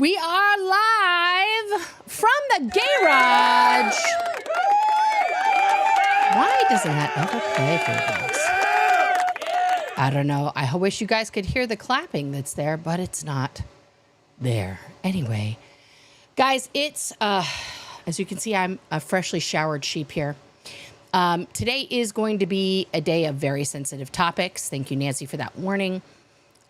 We are live from the garage. Why doesn't that ever play for you guys? I don't know. I wish you guys could hear the clapping that's there, but it's not there. Anyway, guys, it's, as you can see, I'm a freshly showered sheep here. Today is going to be a day of very sensitive topics. Thank you, Nancy, for that warning.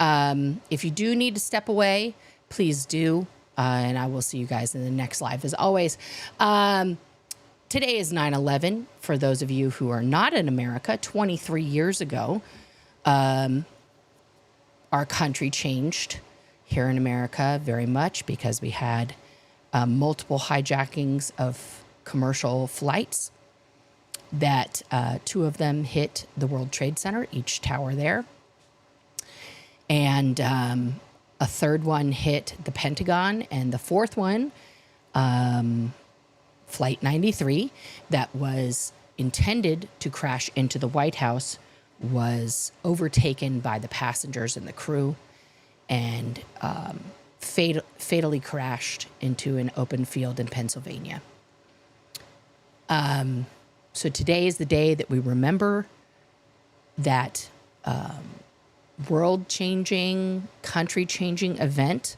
If you do need to step away, please do. And I will see you guys in the next live as always. Today is 9/11. For those of you who are not in America, 23 years ago, our country changed here in America very much because we had multiple hijackings of commercial flights that two of them hit the World Trade Center, each tower there. And a third one hit the Pentagon, and the fourth one, Flight 93, that was intended to crash into the White House, was overtaken by the passengers and the crew and fatally crashed into an open field in Pennsylvania. So today is the day that we remember that world-changing, country-changing event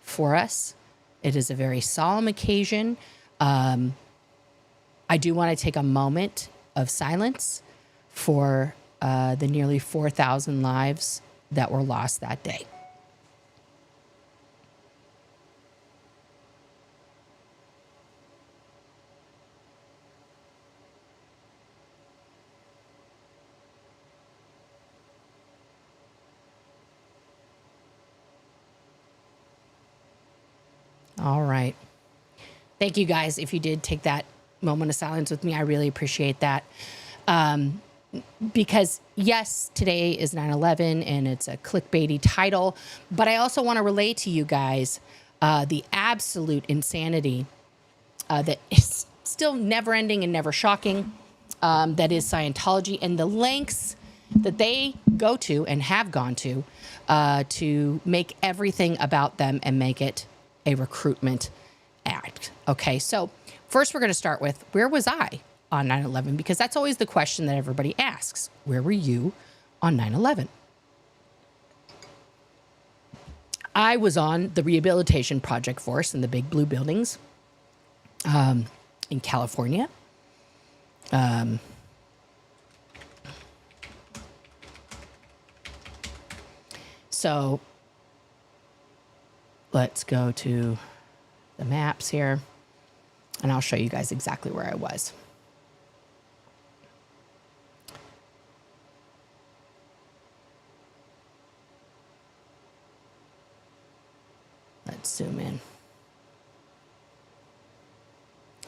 for us. It is a very solemn occasion. I do want to take a moment of silence for the nearly 4,000 lives that were lost that day. All right. Thank you guys. If you did take that moment of silence with me, I really appreciate that. Because yes, today is 9/11 and it's a clickbaity title, but I also want to relay to you guys the absolute insanity that is still never ending and never shocking. That is Scientology and the lengths that they go to and have gone to make everything about them and make it a recruitment act. Okay, so first we're going to start with, where was I on 9/11? Because that's always the question that everybody asks. Where were you on 9/11? I was on the rehabilitation project force in the big blue buildings in California. So let's go to the maps here, and I'll show you guys exactly where I was. Let's zoom in.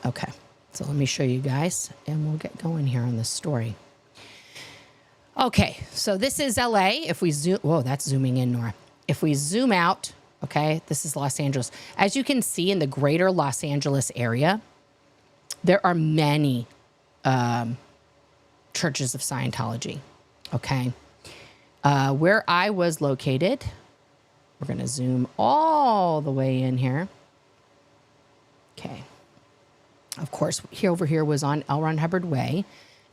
Okay, so let me show you guys, and we'll get going here on this story. Okay, so this is LA. If we zoom, whoa, that's zooming in, Nora. If we zoom out, okay, this is Los Angeles. As you can see in the greater Los Angeles area, there are many churches of Scientology, okay? Where I was located, we're going to zoom all the way in here. Okay. Of course, over here was on L. Ron Hubbard Way,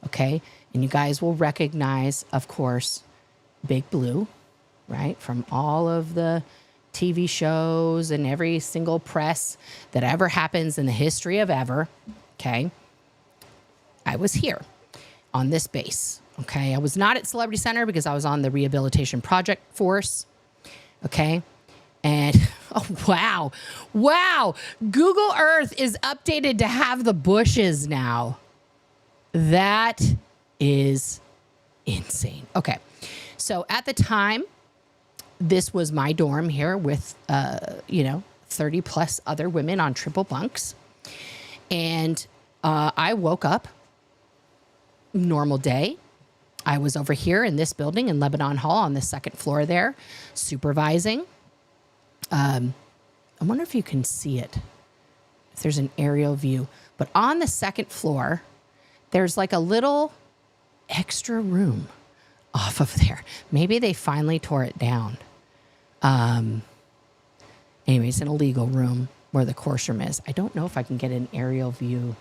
okay? And you guys will recognize, of course, Big Blue, right? From all of the TV shows and every single press that ever happens in the history of ever, okay? I was here on this base, okay? I was not at Celebrity Center because I was on the rehabilitation project force, okay? And, oh, wow. Wow. Google Earth is updated to have the bushes now. That is insane. Okay. So at the time, this was my dorm here with, 30 plus other women on triple bunks. And I woke up, normal day. I was over here in this building in Lebanon Hall on the second floor there, supervising. I wonder if you can see it, if there's an aerial view. But on the second floor, there's like a little extra room off of there. Maybe they finally tore it down. Anyway, it's an illegal room where the course room is. I don't know if I can get an aerial view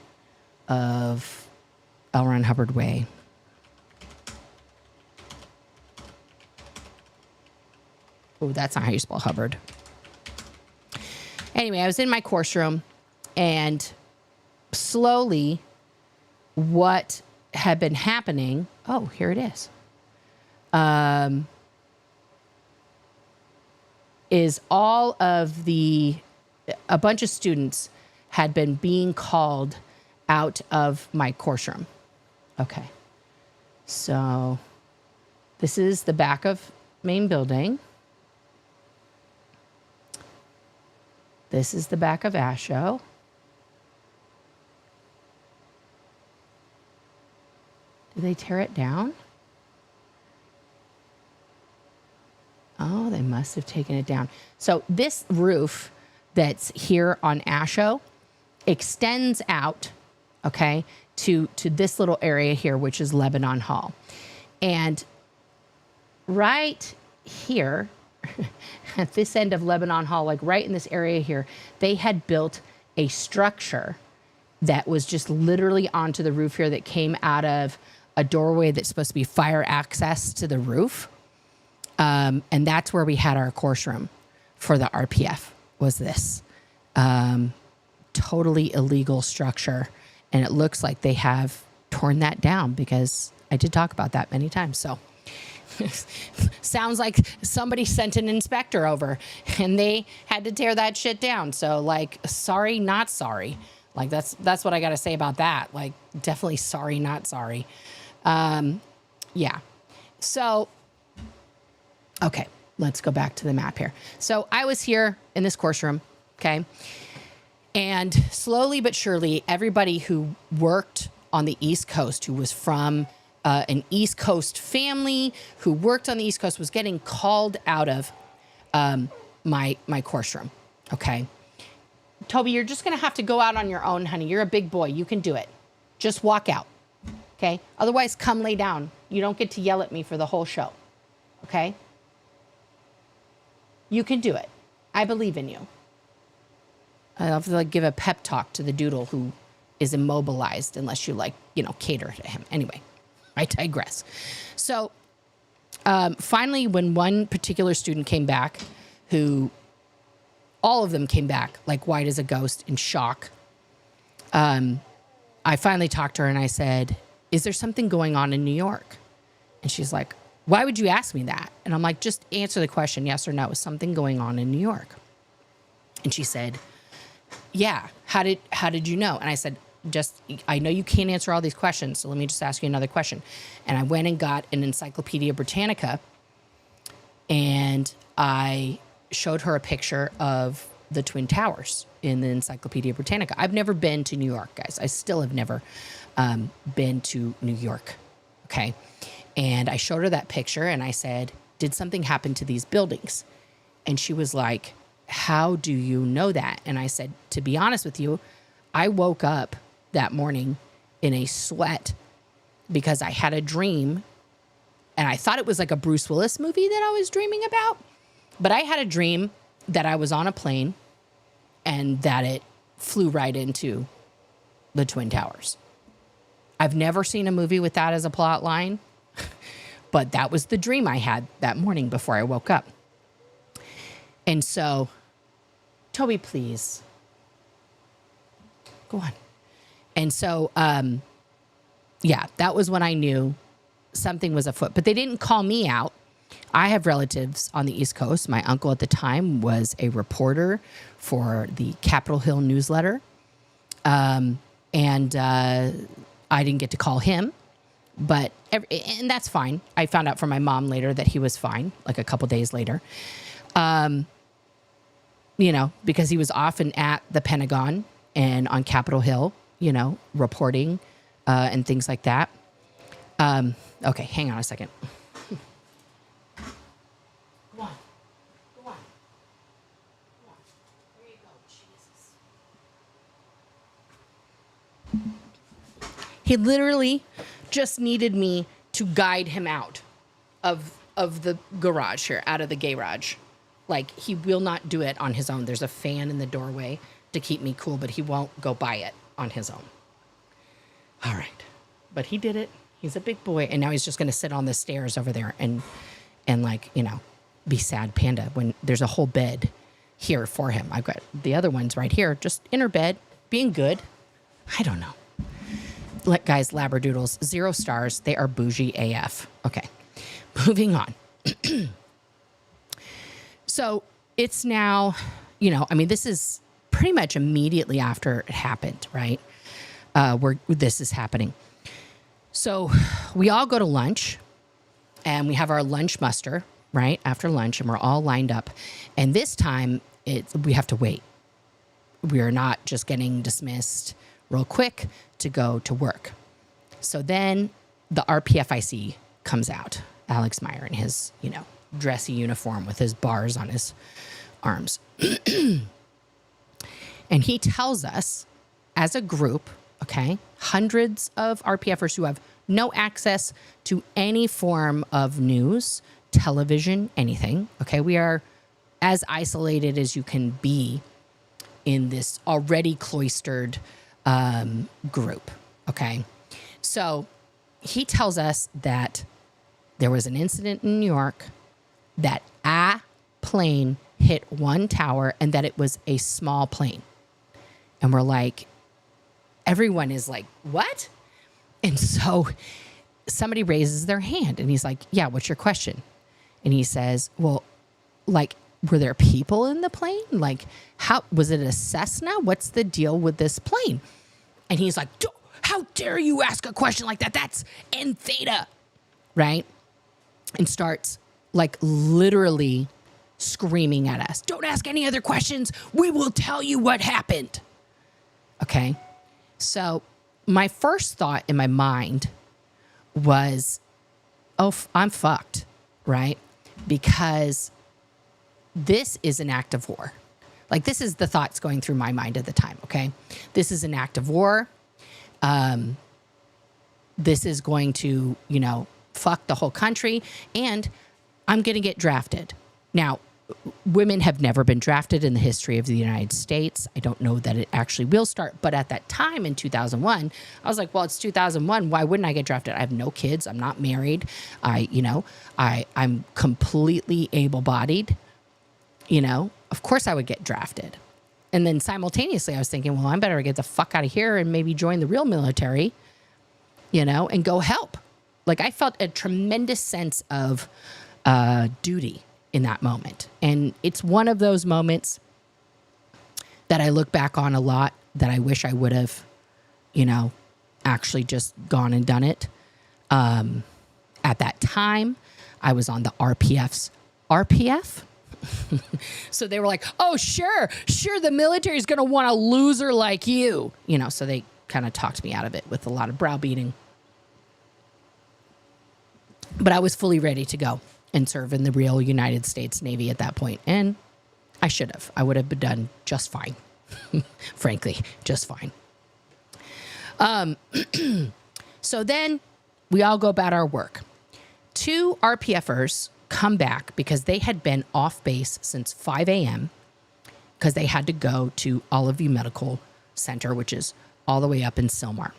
of L. Ron Hubbard Way. Oh, that's not how you spell Hubbard. Anyway, I was in my course room, and slowly what had been happening, oh, here it is, is all of a bunch of students had been being called out of my course room. Okay. So this is the back of main building. This is the back of ASHO. Did they tear it down? Oh, they must have taken it down. So this roof that's here on ASHO extends out, okay, to this little area here, which is Lebanon Hall. And right here, at this end of Lebanon Hall, like right in this area here, they had built a structure that was just literally onto the roof here that came out of a doorway that's supposed to be fire access to the roof. And that's where we had our course room for the RPF, was this totally illegal structure. And it looks like they have torn that down, because I did talk about that many times. So sounds like somebody sent an inspector over and they had to tear that shit down. So like, sorry, not sorry. Like that's what I got to say about that. Like, definitely sorry, not sorry. Yeah. So, okay, let's go back to the map here. So I was here in this course room. Okay. And slowly but surely, everybody who worked on the East Coast, who was from an East Coast family, who worked on the East Coast, was getting called out of my course room. Okay. Toby, you're just going to have to go out on your own, honey. You're a big boy. You can do it. Just walk out. Okay. Otherwise, come lay down. You don't get to yell at me for the whole show. Okay. You can do it. I believe in you. I'll have to like give a pep talk to the doodle who is immobilized unless you cater to him. Anyway, I digress. So finally, when one particular student came back, all of them came back like white as a ghost in shock. I finally talked to her and I said, is there something going on in New York? And she's like, why would you ask me that? And I'm like, just answer the question, yes or no. Is something going on in New York? And she said, yeah. How did you know? And I said, I know you can't answer all these questions, so let me just ask you another question. And I went and got an Encyclopedia Britannica, and I showed her a picture of the Twin Towers in the Encyclopedia Britannica. I've never been to New York, guys. I still have never been to New York, okay? And I showed her that picture, and I said, did something happen to these buildings? And she was like, how do you know that? And I said, to be honest with you, I woke up that morning in a sweat because I had a dream, and I thought it was like a Bruce Willis movie that I was dreaming about. But I had a dream that I was on a plane and that it flew right into the Twin Towers. I've never seen a movie with that as a plot line, but that was the dream I had that morning before I woke up. And so, Toby, please. Go on. And so, yeah, that was when I knew something was afoot. But they didn't call me out. I have relatives on the East Coast. My uncle at the time was a reporter for the Capitol Hill newsletter. And I didn't get to call him. And that's fine. I found out from my mom later that he was fine, like a couple days later. Because he was often at the Pentagon and on Capitol Hill, reporting and things like that. Okay, hang on a second. Go on. There you go, Jesus. He literally just needed me to guide him out of the garage here, out of the garage. Like, he will not do it on his own. There's a fan in the doorway to keep me cool, but he won't go buy it on his own. All right. But he did it. He's a big boy. And now he's just going to sit on the stairs over there and like, you know, be sad panda when there's a whole bed here for him. I've got the other ones right here, just in her bed, being good. I don't know. Like, guys, Labradoodles, 0 stars. They are bougie AF. Okay. Moving on. So it's now, you know, I mean, this is pretty much immediately after it happened, right? Where this is happening. So we all go to lunch and we have our lunch muster, right? After lunch, and we're all lined up. And this time we have to wait. We are not just getting dismissed real quick to go to work. So then the RPFIC comes out, Alex Meyer in his, you know, dressy uniform with his bars on his arms. And he tells us as a group, okay, hundreds of RPFers who have no access to any form of news, television, anything. Okay, we are as isolated as you can be in this already cloistered group. Okay, so he tells us that there was an incident in New York, that a plane hit one tower, and that it was a small plane. And we're like, everyone is like, what? And so somebody raises their hand and he's like, yeah, what's your question? And he says, well, like, were there people in the plane? Like, how was it a Cessna? What's the deal with this plane? And he's like, how dare you ask a question like that? That's N theta, right? And starts like literally screaming at us. Don't ask any other questions. We will tell you what happened. Okay. So my first thought in my mind was, oh, I'm fucked, right? Because this is an act of war. Like, this is the thoughts going through my mind at the time, okay? This is an act of war. This is going to, you know, fuck the whole country, and I'm going to get drafted. Now, women have never been drafted in the history of the United States. I don't know that it actually will start, but at that time in 2001, I was like, well, it's 2001. Why wouldn't I get drafted? I have no kids. I'm not married. I'm completely able-bodied. You know, of course I would get drafted. And then simultaneously I was thinking, well, I better get the fuck out of here and maybe join the real military, you know, and go help. Like, I felt a tremendous sense of duty in that moment. And it's one of those moments that I look back on a lot that I wish I would have, you know, actually just gone and done it. At that time, I was on the RPF's RPF. So they were like, oh, sure, the military is going to want a loser like you. You know, so they kind of talked me out of it with a lot of browbeating. But I was fully ready to go and serve in the real United States Navy at that point. And I should have. I would have been done just fine. Frankly, just fine. So then we all go about our work. 2 RPFers come back because they had been off base since 5 a.m. because they had to go to Olive View Medical Center, which is all the way up in Sylmar.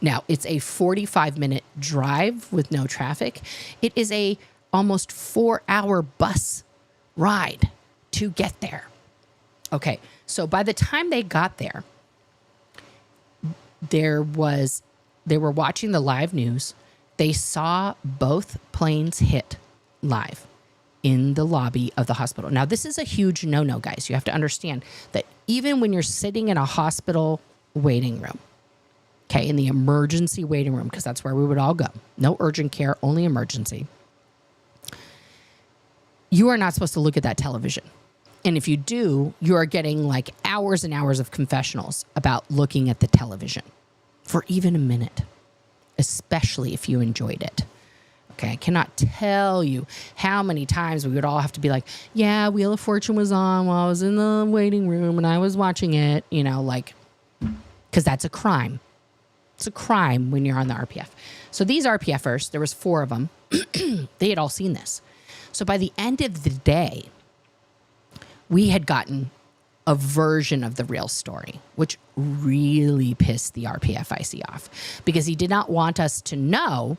Now, it's a 45-minute drive with no traffic. It is a almost 4-hour bus ride to get there. Okay, so by the time they got there, they were watching the live news. They saw both planes hit live in the lobby of the hospital. Now, this is a huge no-no, guys. You have to understand that even when you're sitting in a hospital waiting room, okay, in the emergency waiting room, because that's where we would all go. No urgent care, only emergency. You are not supposed to look at that television. And if you do, you are getting like hours and hours of confessionals about looking at the television for even a minute, especially if you enjoyed it. Okay, I cannot tell you how many times we would all have to be like, yeah, Wheel of Fortune was on while I was in the waiting room and I was watching it, you know, like, because that's a crime. It's a crime when you're on the RPF. So these RPFers, there was 4 of them, they had all seen this. So by the end of the day, we had gotten a version of the real story, which really pissed the RPFIC off because he did not want us to know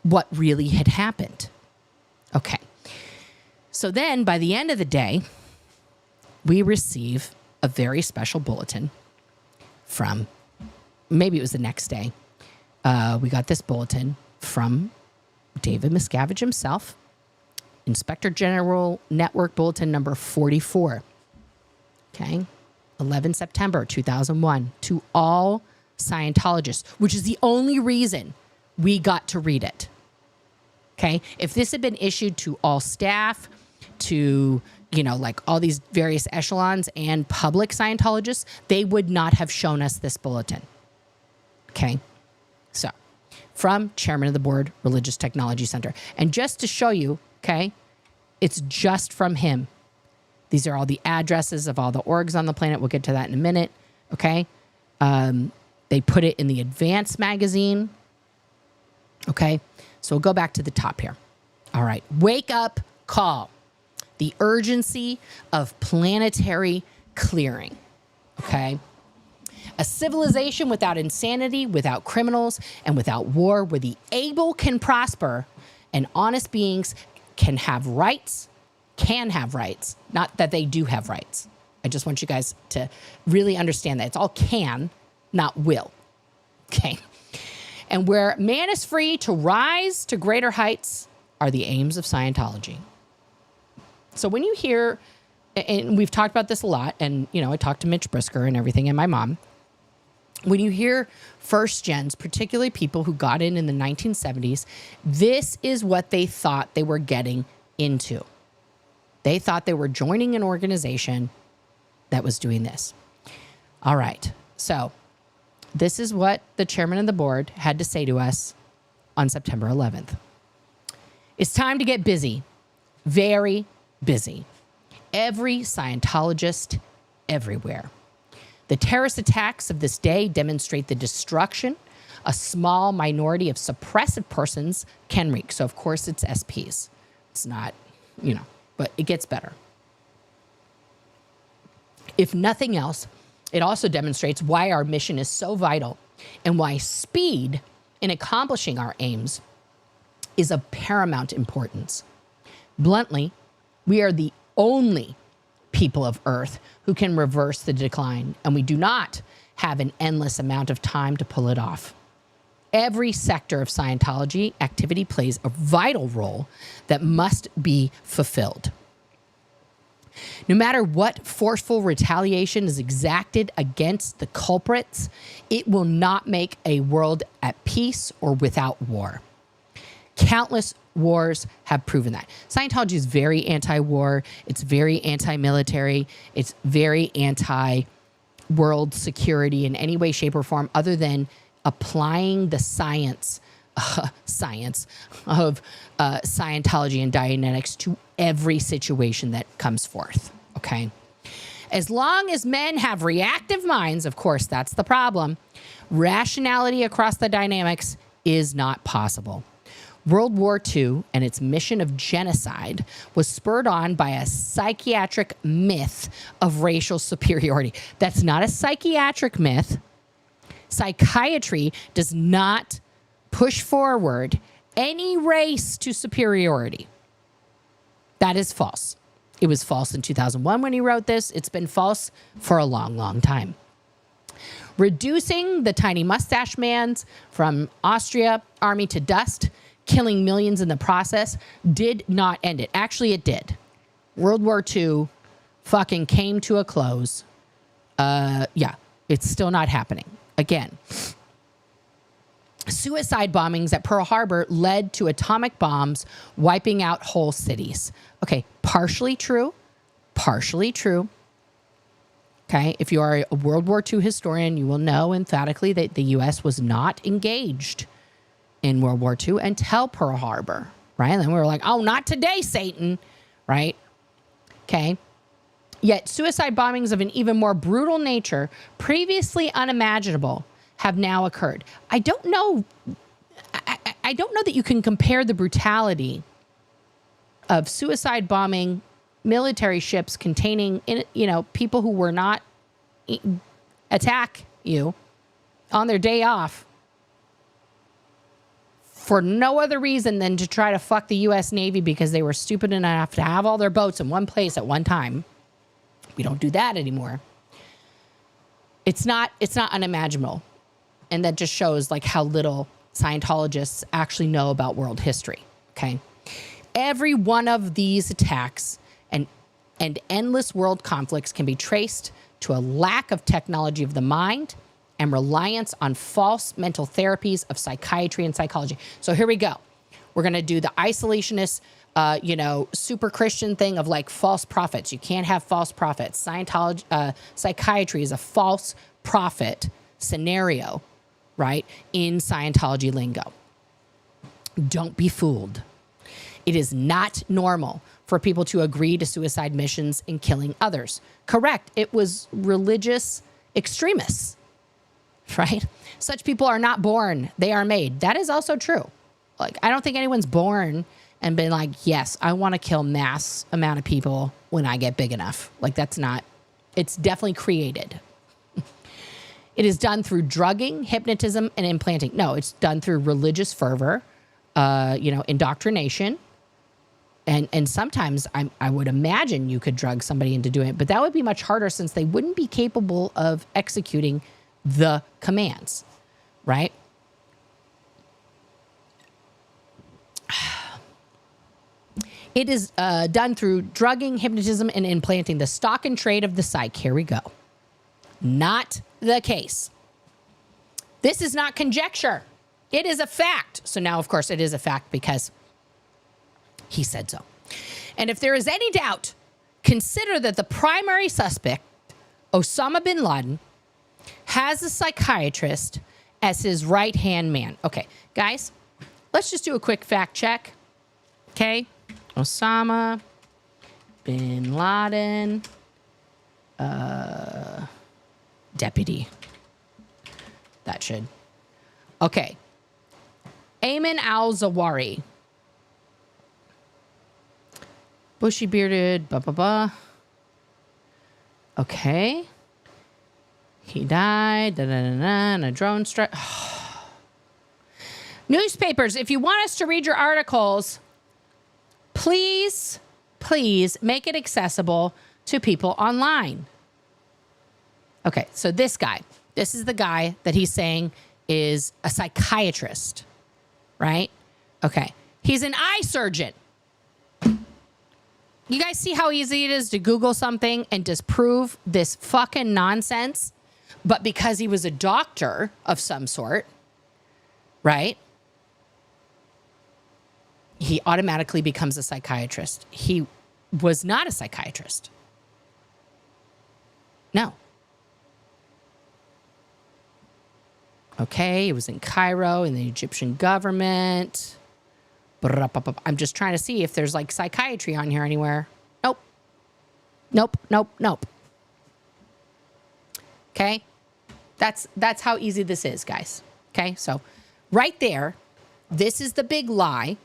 what really had happened. Okay. So then by the end of the day, we receive a very special bulletin from, maybe it was the next day. We got this bulletin from David Miscavige himself, Inspector General Network Bulletin number 44. Okay. 11 September 2001 to all Scientologists, which is the only reason we got to read it. Okay. If this had been issued to all staff, to, you know, like all these various echelons and public Scientologists, they would not have shown us this bulletin. Okay. So from Chairman of the Board, Religious Technology Center. And just to show you, okay, it's just from him. These are all the addresses of all the orgs on the planet. We'll get to that in a minute. Okay. They put it in the Advance magazine. Okay. So we'll go back to the top here. All right. Wake up call. The urgency of planetary clearing. Okay. A civilization without insanity, without criminals, and without war, where the able can prosper and honest beings can have rights. Not that they do have rights. I just want you guys to really understand that. It's all can, not will. Okay. And where man is free to rise to greater heights are the aims of Scientology. So when you hear, and we've talked about this a lot, and, you know, I talked to Mitch Brisker and everything and my mom. When you hear first gens, particularly people who got in the 1970s, this is what they thought they were getting into. They thought they were joining an organization that was doing this. All right. So this is what the chairman of the board had to say to us on September 11th. It's time to get busy. Very busy. Every Scientologist everywhere. The terrorist attacks of this day demonstrate the destruction a small minority of suppressive persons can wreak. So, of course, it's SPs. It's not, you know, but it gets better. If nothing else, it also demonstrates why our mission is so vital and why speed in accomplishing our aims is of paramount importance. Bluntly, we are the only people of Earth who can reverse the decline, and we do not have an endless amount of time to pull it off. Every sector of Scientology activity plays a vital role that must be fulfilled. No matter what forceful retaliation is exacted against the culprits, it will not make a world at peace or without war. Countless wars have proven that. Scientology is very anti-war. It's very anti-military. It's very anti-world security in any way, shape, or form other than applying the science of Scientology and Dianetics to every situation that comes forth, okay? As long as men have reactive minds, of course, that's the problem, rationality across the dynamics is not possible. World War II and its mission of genocide was spurred on by a psychiatric myth of racial superiority. That's not a psychiatric myth. Psychiatry does not push forward any race to superiority. That is false. It was false in 2001 when he wrote this. It's been false for a long, long time. Reducing the tiny mustache mans from Austria army to dust, killing millions in the process, did not end it. Actually, it did. World War II fucking came to a close. Yeah, it's still not happening. Again, suicide bombings at Pearl Harbor led to atomic bombs wiping out whole cities. Okay, partially true, partially true. Okay, if you are a World War II historian, you will know emphatically that the U.S. was not engaged in World War II until Pearl Harbor, right? And then we were like, oh, not today, Satan, right? Okay. Yet suicide bombings of an even more brutal nature, previously unimaginable, have now occurred. I don't know that you can compare the brutality of suicide bombing military ships containing, people who were not attack you on their day off for no other reason than to try to fuck the U.S. Navy because they were stupid enough to have all their boats in one place at one time. We don't do that anymore. It's not unimaginable. And that just shows like how little Scientologists actually know about world history. Okay. Every one of these attacks and endless world conflicts can be traced to a lack of technology of the mind and reliance on false mental therapies of psychiatry and psychology. So here we go. We're going to do the isolationist, super Christian thing of like false prophets. You can't have false prophets. Psychiatry is a false prophet scenario, right? In Scientology lingo. Don't be fooled. It is not normal for people to agree to suicide missions and killing others. Correct. It was religious extremists, right? Such people are not born. They are made. That is also true. Like, I don't think anyone's born and been like, yes, I want to kill mass amount of people when I get big enough. Like, that's not, it's definitely created. It is done through drugging, hypnotism, and implanting. No, it's done through religious fervor, indoctrination. And sometimes I would imagine you could drug somebody into doing it, but that would be much harder since they wouldn't be capable of executing the commands, right? It is done through drugging, hypnotism, and implanting the stock and trade of the psych. Here we go. Not the case. This is not conjecture. It is a fact. So now, of course, it is a fact because he said so. And if there is any doubt, consider that the primary suspect, Osama bin Laden, has a psychiatrist as his right-hand man. Okay, guys, let's just do a quick fact check. Okay, Osama bin Laden, deputy. That should. Okay. Ayman al-Zawahiri. Bushy bearded, blah, blah, blah. Okay. He died, in a drone strike. Newspapers, if you want us to read your articles, please make it accessible to people online. Okay, so this is the guy that he's saying is a psychiatrist, right? Okay, he's an eye surgeon. You guys see how easy it is to Google something and disprove this fucking nonsense? But because he was a doctor of some sort, right? He automatically becomes a psychiatrist. He was not a psychiatrist. No. Okay, he was in Cairo in the Egyptian government. I'm just trying to see if there's like psychiatry on here anywhere. Nope. Okay? That's how easy this is, guys. Okay? So right there, this is the big lie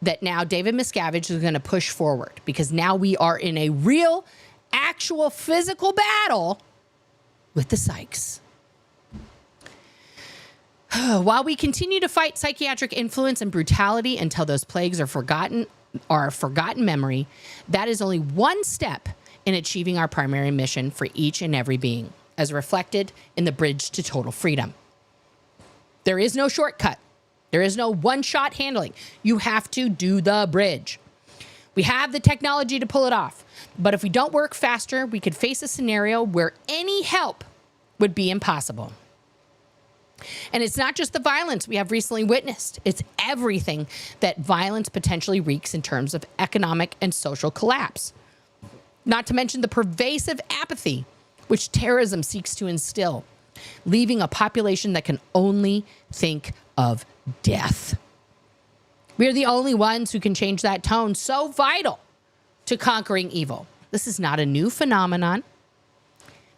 that now David Miscavige is going to push forward because now we are in a real, actual physical battle with the psychs. While we continue to fight psychiatric influence and brutality until those plagues are forgotten memory, that is only one step in achieving our primary mission for each and every being, as reflected in the bridge to total freedom. There is no shortcut. There is no one-shot handling. You have to do the bridge. We have the technology to pull it off, but if we don't work faster, we could face a scenario where any help would be impossible. And it's not just the violence we have recently witnessed. It's everything that violence potentially wreaks in terms of economic and social collapse. Not to mention the pervasive apathy which terrorism seeks to instill, leaving a population that can only think of death. We are the only ones who can change that tone so vital to conquering evil. This is not a new phenomenon.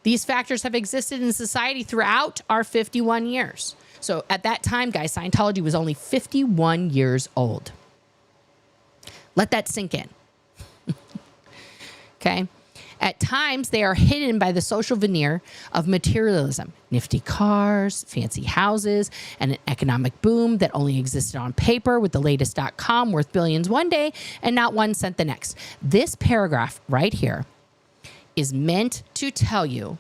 These factors have existed in society throughout our 51 years. So at that time, guys, Scientology was only 51 years old. Let that sink in. Okay. At times, they are hidden by the social veneer of materialism, nifty cars, fancy houses, and an economic boom that only existed on paper with the latest .com worth billions one day and not 1 cent the next. This paragraph right here is meant to tell you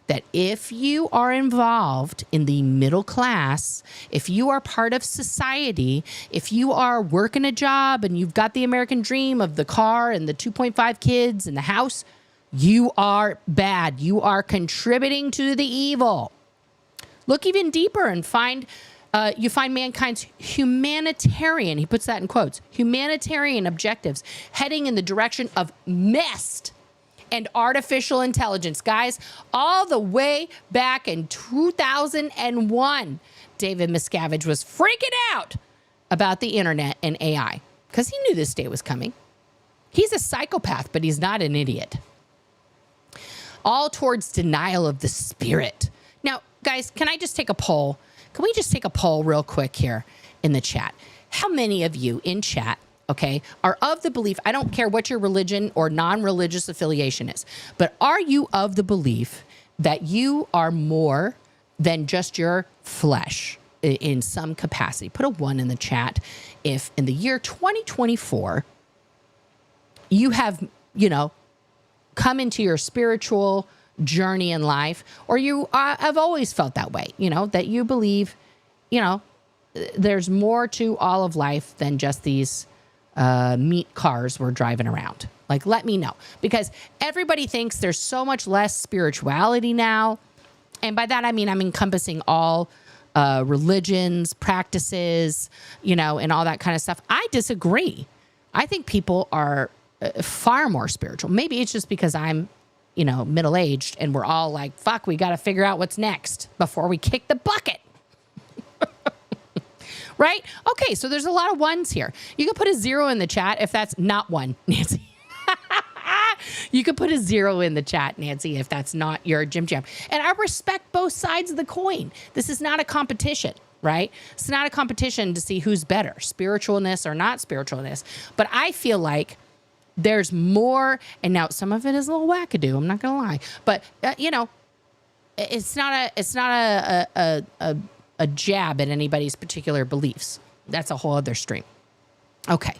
that if you are involved in the middle class, if you are part of society, if you are working a job and you've got the American dream of the car and the 2.5 kids and the house, you are bad. You are contributing to the evil. Look even deeper and you find mankind's humanitarian, he puts that in quotes, humanitarian objectives heading in the direction of mist and artificial intelligence. Guys, all the way back in 2001, David Miscavige was freaking out about the internet and AI because he knew this day was coming. He's a psychopath, but he's not an idiot. All towards denial of the spirit. Now, guys, can I just take a poll? Can we just take a poll real quick here in the chat? How many of you in chat, okay, are of the belief, I don't care what your religion or non-religious affiliation is, but are you of the belief that you are more than just your flesh in some capacity? Put a 1 in the chat if in the year 2024, you have, come into your spiritual journey in life, or you have always felt that way, that you believe, there's more to all of life than just these meat cars we're driving around. Like, let me know, because everybody thinks there's so much less spirituality now. And by that, I mean, I'm encompassing all religions, practices, and all that kind of stuff. I disagree. I think people are far more spiritual. Maybe it's just because I'm, middle-aged and we're all like, fuck, we got to figure out what's next before we kick the bucket. Right? Okay, so there's a lot of 1s here. You could put a 0 in the chat if that's not 1, Nancy. You could put a 0 in the chat, Nancy, if that's not your jam. And I respect both sides of the coin. This is not a competition, right? It's not a competition to see who's better, spiritualness or not spiritualness. But I feel like there's more, and now some of it is a little wackadoo, I'm not going to lie. But, it's not a jab at anybody's particular beliefs. That's a whole other stream. Okay,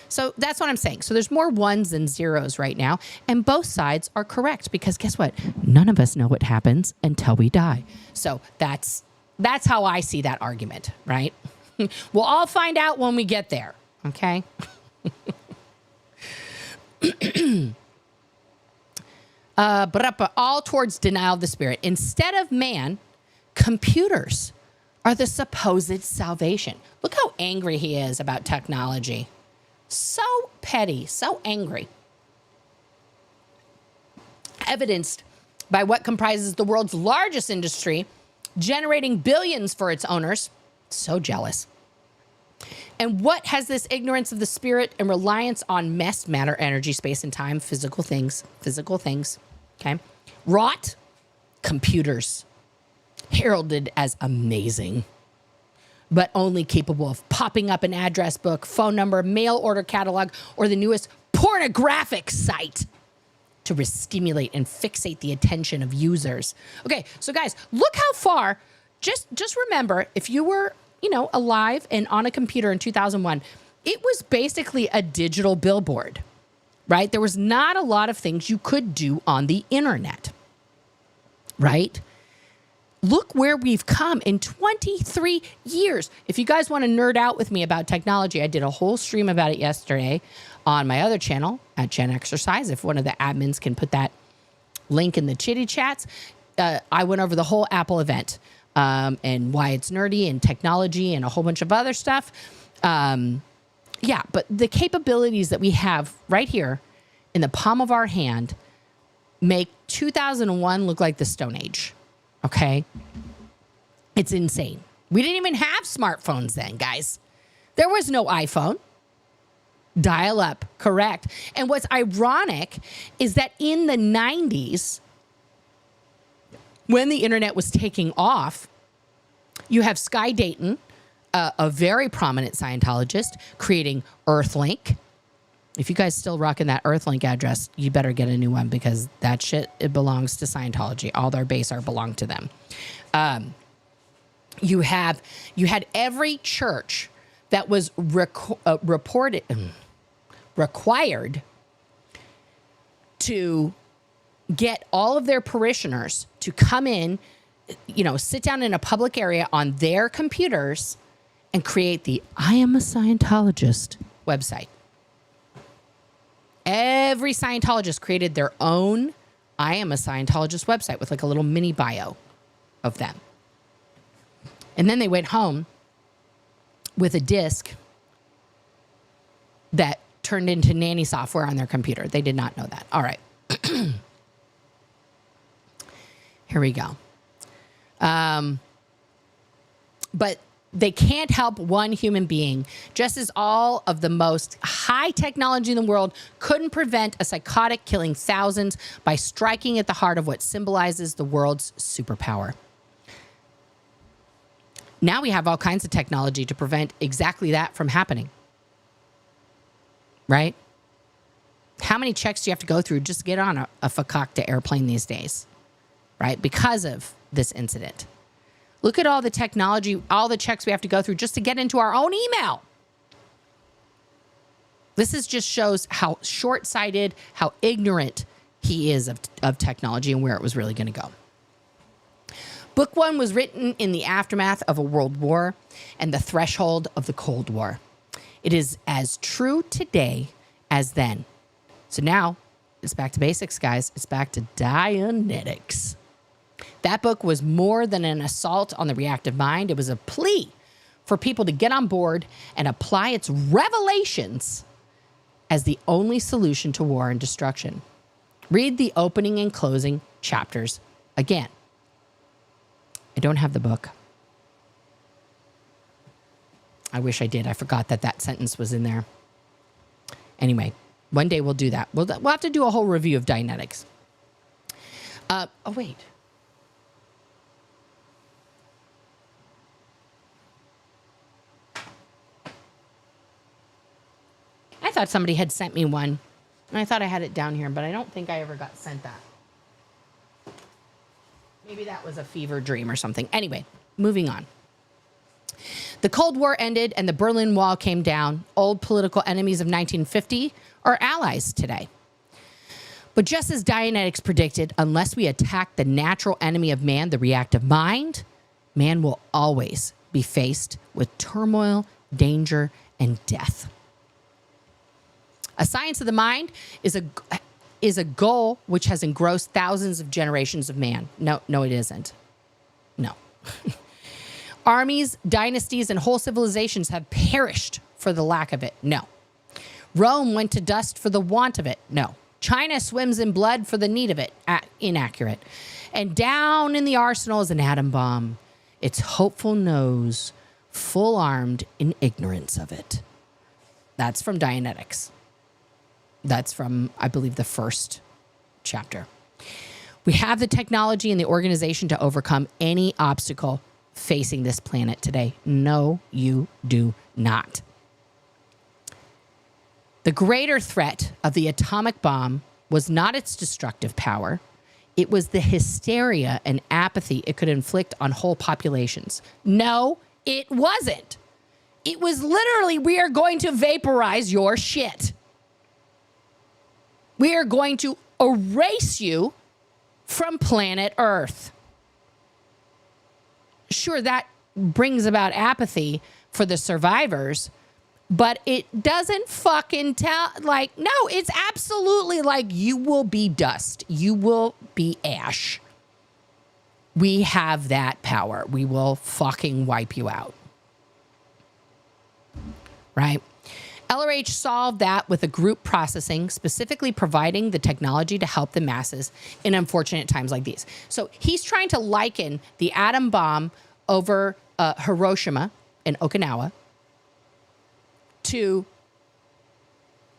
so that's what I'm saying. So there's more 1s than 0s right now, and both sides are correct because guess what? None of us know what happens until we die. So that's how I see that argument, right? We'll all find out when we get there, okay? But all towards denial of the spirit. Instead of man, computers are the supposed salvation. Look how angry he is about technology. So petty, so angry. Evidenced by what comprises the world's largest industry, generating billions for its owners. So jealous. And what has this ignorance of the spirit and reliance on mess, matter, energy, space, and time, physical things, okay, wrought? Computers, heralded as amazing, but only capable of popping up an address book, phone number, mail order catalog, or the newest pornographic site to stimulate and fixate the attention of users. Okay, so guys, look how far, just remember, if you were, alive and on a computer in 2001, it was basically a digital billboard, right? There was not a lot of things you could do on the internet, right? Look where we've come in 23 years. If you guys want to nerd out with me about technology, I did a whole stream about it yesterday on my other channel at Gen Exercise. If one of the admins can put that link in the chitty chats, I went over the whole Apple event and why it's nerdy and technology and a whole bunch of other stuff. Yeah, but the capabilities that we have right here in the palm of our hand make 2001 look like the Stone Age. Okay? It's insane. We didn't even have smartphones then, guys. There was no iPhone. Dial up, correct. And what's ironic is that in the 90s, when the internet was taking off, you have Sky Dayton, a very prominent Scientologist, creating Earthlink. If you guys still rocking that Earthlink address, you better get a new one because that shit, it belongs to Scientology. All their base are belong to them. You had every church that was required to get all of their parishioners to come in, sit down in a public area on their computers and create the I Am a Scientologist website. Every Scientologist created their own I Am a Scientologist website with like a little mini bio of them. And then they went home with a disk that turned into nanny software on their computer. They did not know that. All right. Here we go. But they can't help one human being, just as all of the most high technology in the world couldn't prevent a psychotic killing thousands by striking at the heart of what symbolizes the world's superpower. Now we have all kinds of technology to prevent exactly that from happening. Right? How many checks do you have to go through just to get on a fakakta airplane these days? Right? Because of this incident. Look at all the technology, all the checks we have to go through just to get into our own email. This just shows how short-sighted, how ignorant he is of technology and where it was really going to go. Book 1 was written in the aftermath of a world war and the threshold of the Cold War. It is as true today as then. So now it's back to basics, guys. It's back to Dianetics. That book was more than an assault on the reactive mind. It was a plea for people to get on board and apply its revelations as the only solution to war and destruction. Read the opening and closing chapters again. I don't have the book. I wish I did. I forgot that sentence was in there. Anyway, one day we'll do that. We'll have to do a whole review of Dianetics. Oh, wait. I thought somebody had sent me one. And I thought I had it down here, but I don't think I ever got sent that. Maybe that was a fever dream or something. Anyway, moving on. The Cold War ended and the Berlin Wall came down. Old political enemies of 1950 are allies today. But just as Dianetics predicted, unless we attack the natural enemy of man, the reactive mind, man will always be faced with turmoil, danger, and death. A science of the mind is a goal which has engrossed thousands of generations of man. No, it isn't. No. Armies, dynasties, and whole civilizations have perished for the lack of it. No. Rome went to dust for the want of it. No. China swims in blood for the need of it. Inaccurate. And down in the arsenal is an atom bomb. Its hopeful nose, full-armed in ignorance of it. That's from Dianetics. That's from, I believe, the first chapter. We have the technology and the organization to overcome any obstacle facing this planet today. No, you do not. The greater threat of the atomic bomb was not its destructive power. It was the hysteria and apathy it could inflict on whole populations. No, it wasn't. It was literally, we are going to vaporize your shit. We are going to erase you from planet Earth. Sure, that brings about apathy for the survivors, but it doesn't fucking tell, no, it's absolutely like you will be dust. You will be ash. We have that power. We will fucking wipe you out. Right? LRH solved that with a group processing, specifically providing the technology to help the masses in unfortunate times like these. So he's trying to liken the atom bomb over Hiroshima and Okinawa to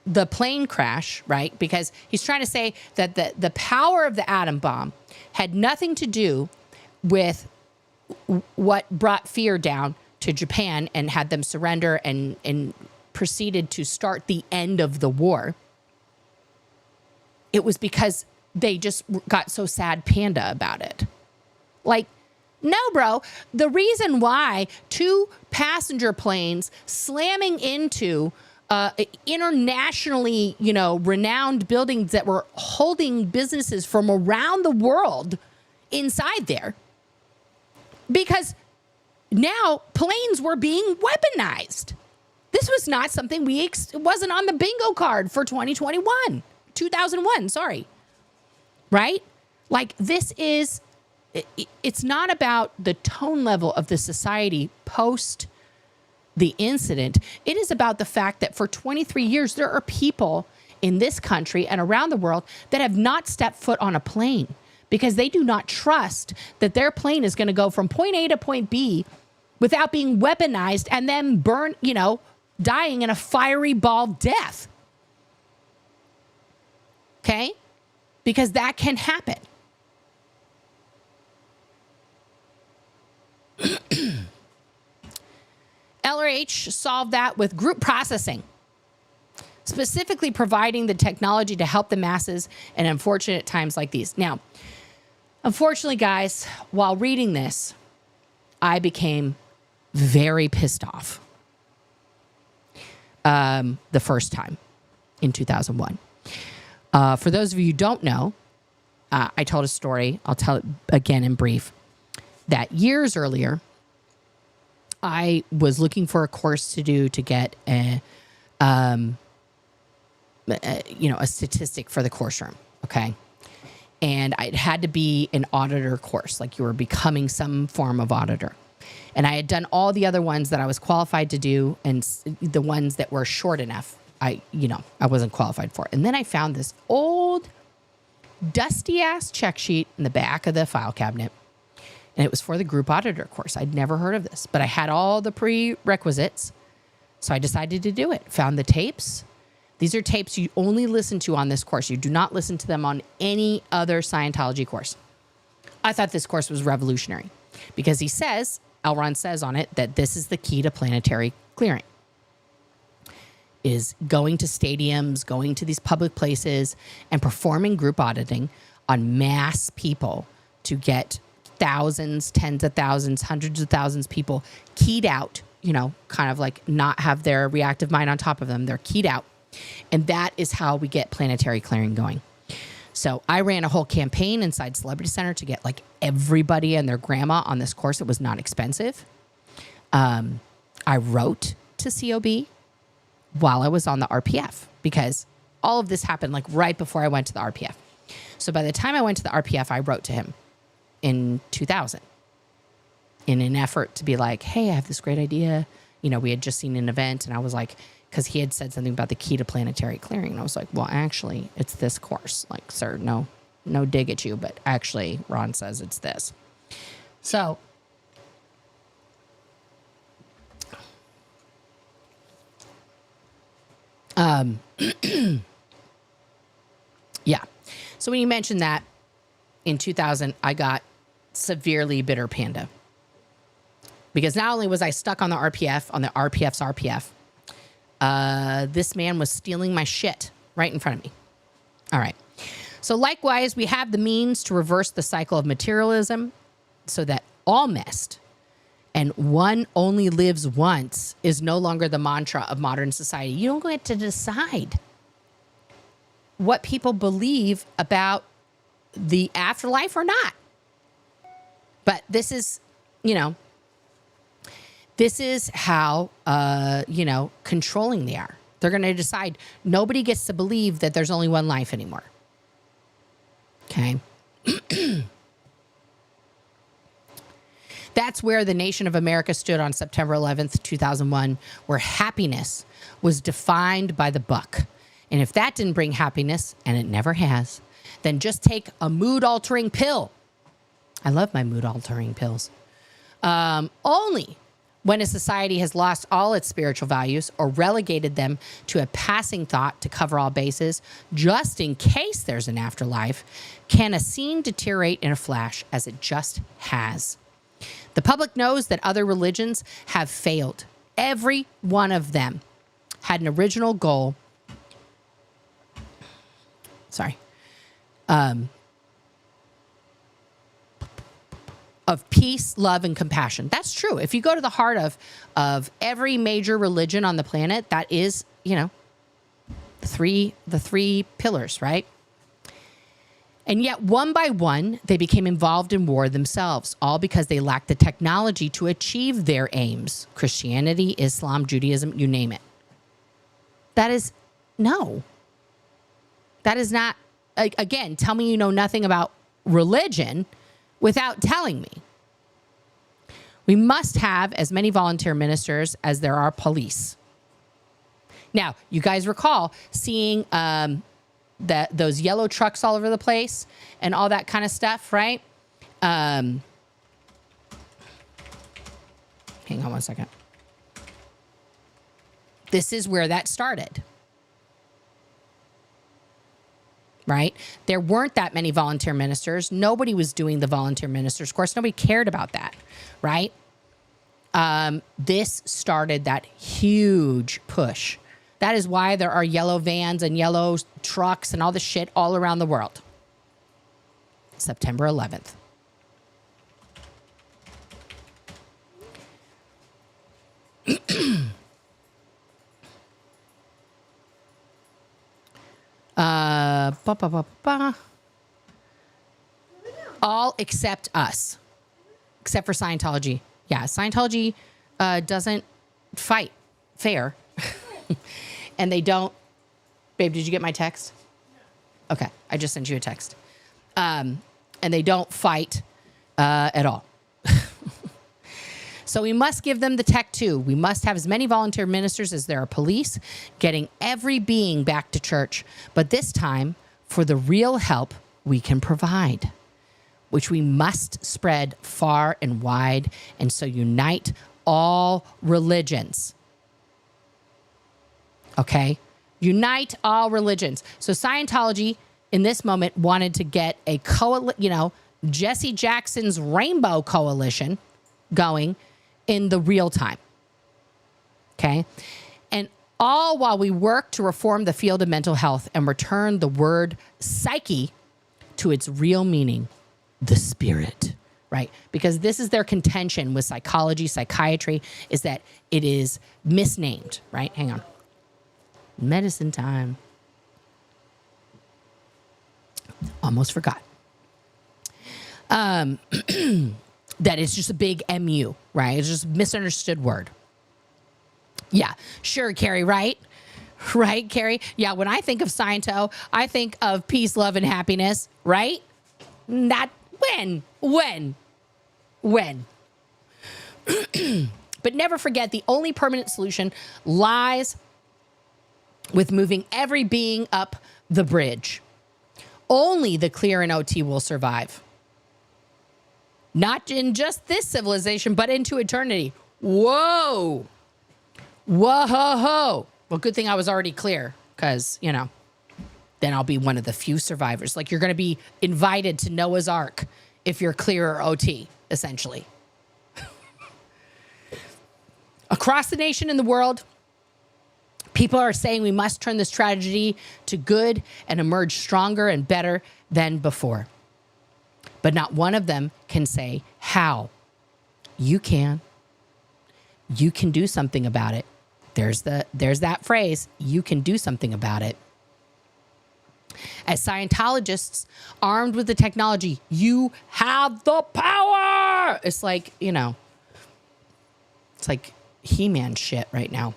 the plane crash, right? Because he's trying to say that the power of the atom bomb had nothing to do with what brought fear down to Japan and had them surrender and proceeded to start the end of the war, it was because they just got so sad panda about it. Like, no, bro. The reason why 2 passenger planes slamming into internationally, renowned buildings that were holding businesses from around the world inside there, because now planes were being weaponized. This was not something it wasn't on the bingo card for 2001, sorry. Right? Like, this is, it's not about the tone level of the society post the incident. It is about the fact that for 23 years, there are people in this country and around the world that have not stepped foot on a plane because they do not trust that their plane is going to go from point A to point B without being weaponized and then dying in a fiery ball death. Okay? Because that can happen. LRH solved that with group processing, specifically providing the technology to help the masses in unfortunate times like these. Now, unfortunately, guys, while reading this, I became very pissed off the first time in 2001. For those of you who don't know, I told a story, I'll tell it again in brief, that years earlier, I was looking for a course to do to get a statistic for the course room, okay? And it had to be an auditor course, like you were becoming some form of auditor. And I had done all the other ones that I was qualified to do, and the ones that were short enough, I wasn't qualified for. And then I found this old, dusty-ass check sheet in the back of the file cabinet. And it was for the group auditor course. I'd never heard of this, but I had all the prerequisites. So I decided to do it. Found the tapes. These are tapes you only listen to on this course. You do not listen to them on any other Scientology course. I thought this course was revolutionary because L. Ron says on it that this is the key to planetary clearing. Is going to stadiums, going to these public places, and performing group auditing on mass people to get thousands, tens of thousands, hundreds of thousands of people keyed out, kind of like not have their reactive mind on top of them. They're keyed out. And that is how we get planetary clearing going. So I ran a whole campaign inside Celebrity Center to get like everybody and their grandma on this course. It was not expensive. I wrote to COB while I was on the RPF because all of this happened like right before I went to the RPF. So by the time I went to the RPF, I wrote to him in 2000 in an effort to be like, hey, I have this great idea. We had just seen an event and I was like, because he had said something about the key to planetary clearing. And I was like, well, actually, it's this course. Like, sir, no dig at you, but actually, Ron says it's this. So, yeah. So when you mentioned that, in 2000, I got severely bitter panda. Because not only was I stuck on the RPF, on the RPF's RPF, this man was stealing my shit right in front of me. All right. So likewise, we have the means to reverse the cycle of materialism so that all messed and one only lives once is no longer the mantra of modern society. You don't get to decide what people believe about the afterlife or not. But this is, this is how, controlling they are. They're going to decide nobody gets to believe that there's only one life anymore. Okay. That's where the nation of America stood on September 11th, 2001, where happiness was defined by the buck. And if that didn't bring happiness, and it never has, then just take a mood-altering pill. I love my mood-altering pills. Only when a society has lost all its spiritual values or relegated them to a passing thought to cover all bases, just in case there's an afterlife, can a scene deteriorate in a flash, as it just has. The public knows that other religions have failed. Every one of them. had an original goal. Sorry. Of peace, love, and compassion. That's true. If you go to the heart of every major religion on the planet, that is, you know, the three pillars, right? And yet, one by one, they became involved in war themselves, all because they lacked the technology to achieve their aims. Christianity, Islam, Judaism, you name it. That is, no. That is not, again, tell me you know nothing about religion without telling me. We must have as many volunteer ministers as there are police. Now, you guys recall seeing those yellow trucks all over the place and all that kind of stuff, right? Hang on one second. This is where that started. Right? There weren't that many volunteer ministers. Nobody was doing the volunteer ministers course. Nobody cared about that, right? This started that huge push. That is why there are yellow vans and yellow trucks and all this shit all around the world. September 11th. All except us. Except for Scientology. Yeah, Scientology doesn't fight fair. And they don't... Babe, did you get my text? Okay, I just sent you a text. And they don't fight at all. So we must give them the tech too. We must have as many volunteer ministers as there are police, getting every being back to church. But this time, for the real help we can provide, which we must spread far and wide, and so unite all religions. Okay? Unite all religions. So Scientology, in this moment, wanted to get a Jesse Jackson's Rainbow Coalition going in the real time. Okay? And all while we work to reform the field of mental health and return the word psyche to its real meaning, the spirit, right? Because this is their contention with psychology, psychiatry, is that it is misnamed, right? Hang on. Medicine time. Almost forgot. That it's just a big MU, right? It's just a misunderstood word. Yeah, sure, Carrie, right? Right, Carrie? Yeah, when I think of Sciento, I think of peace, love, and happiness, right? Not when. But never forget, the only permanent solution lies with moving every being up the bridge. Only the clear and OT will survive. Not in just this civilization, but into eternity. Whoa. Whoa. Well, good thing I was already clear, because, you know, then I'll be one of the few survivors. Like, you're going to be invited to Noah's Ark if you're clear or OT, essentially. Across the nation and the world, people are saying we must turn this tragedy to good and emerge stronger and better than before. But not one of them can say how. You can. You can do something about it. There's that phrase. You can do something about it. As Scientologists, armed with the technology, you have the power. It's like, you know, it's like He-Man shit right now.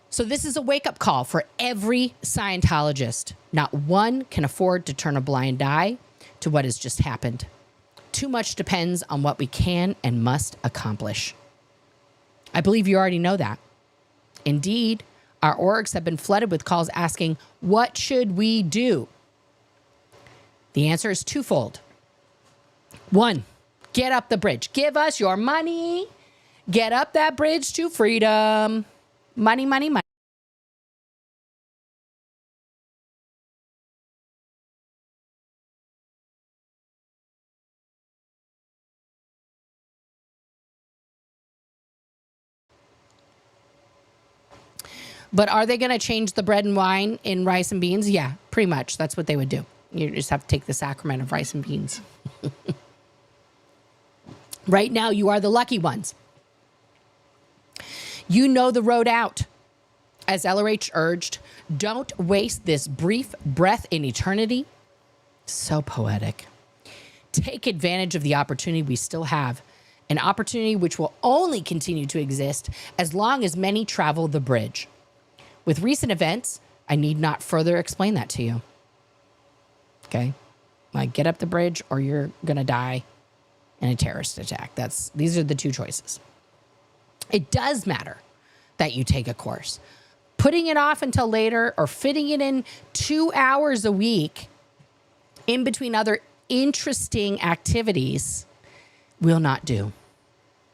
So this is a wake-up call for every Scientologist. Not one can afford to turn a blind eye to what has just happened. Too much depends on what we can and must accomplish. I believe you already know that. Indeed, our orgs have been flooded with calls asking, what should we do? The answer is twofold. One, get up the bridge. Give us your money. Get up that bridge to freedom. Money, money, money. But are they going to change the bread and wine in rice and beans? Yeah, pretty much. That's what they would do. You just have to take the sacrament of rice and beans. Right now, you are the lucky ones. You know the road out. As LRH urged, don't waste this brief breath in eternity. So poetic. Take advantage of the opportunity we still have, an opportunity which will only continue to exist as long as many travel the bridge. With recent events, I need not further explain that to you. Okay? Like, get up the bridge or you're going to die in a terrorist attack. These are the two choices. It does matter that you take a course. Putting it off until later or fitting it in 2 hours a week in between other interesting activities will not do.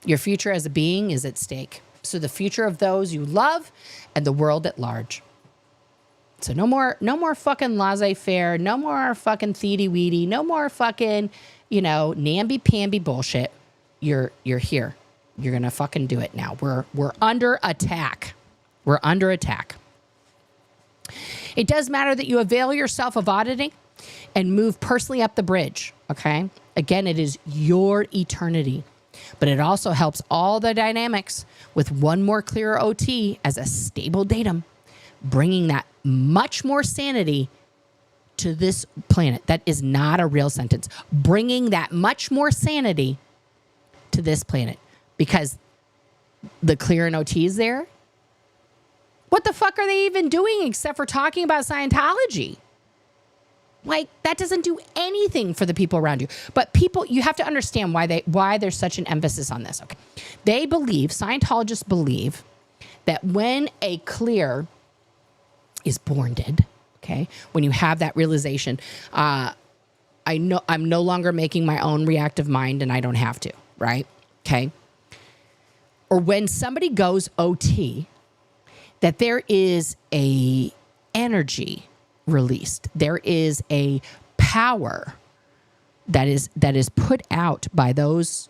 Your future as a being is at stake. So the future of those you love and the world at large. So no more fucking laissez-faire, no more fucking theedy-weedy, no more fucking, namby-pamby bullshit. You're here. You're going to fucking do it now. We're under attack. We're under attack. It does matter that you avail yourself of auditing and move personally up the bridge, okay? Again, it is your eternity. But it also helps all the dynamics with one more clearer OT as a stable datum, bringing that much more sanity to this planet. That is not a real sentence. Bringing that much more sanity to this planet. Because the clear and OT is there. What the fuck are they even doing except for talking about Scientology? Like, that doesn't do anything for the people around you. But people, you have to understand why there's such an emphasis on this. Okay, Scientologists believe that when a clear is born dead, okay, when you have that realization, I'm no longer making my own reactive mind and I don't have to, right? Okay. Or when somebody goes OT, that there is a energy released. There is a power that is put out by those,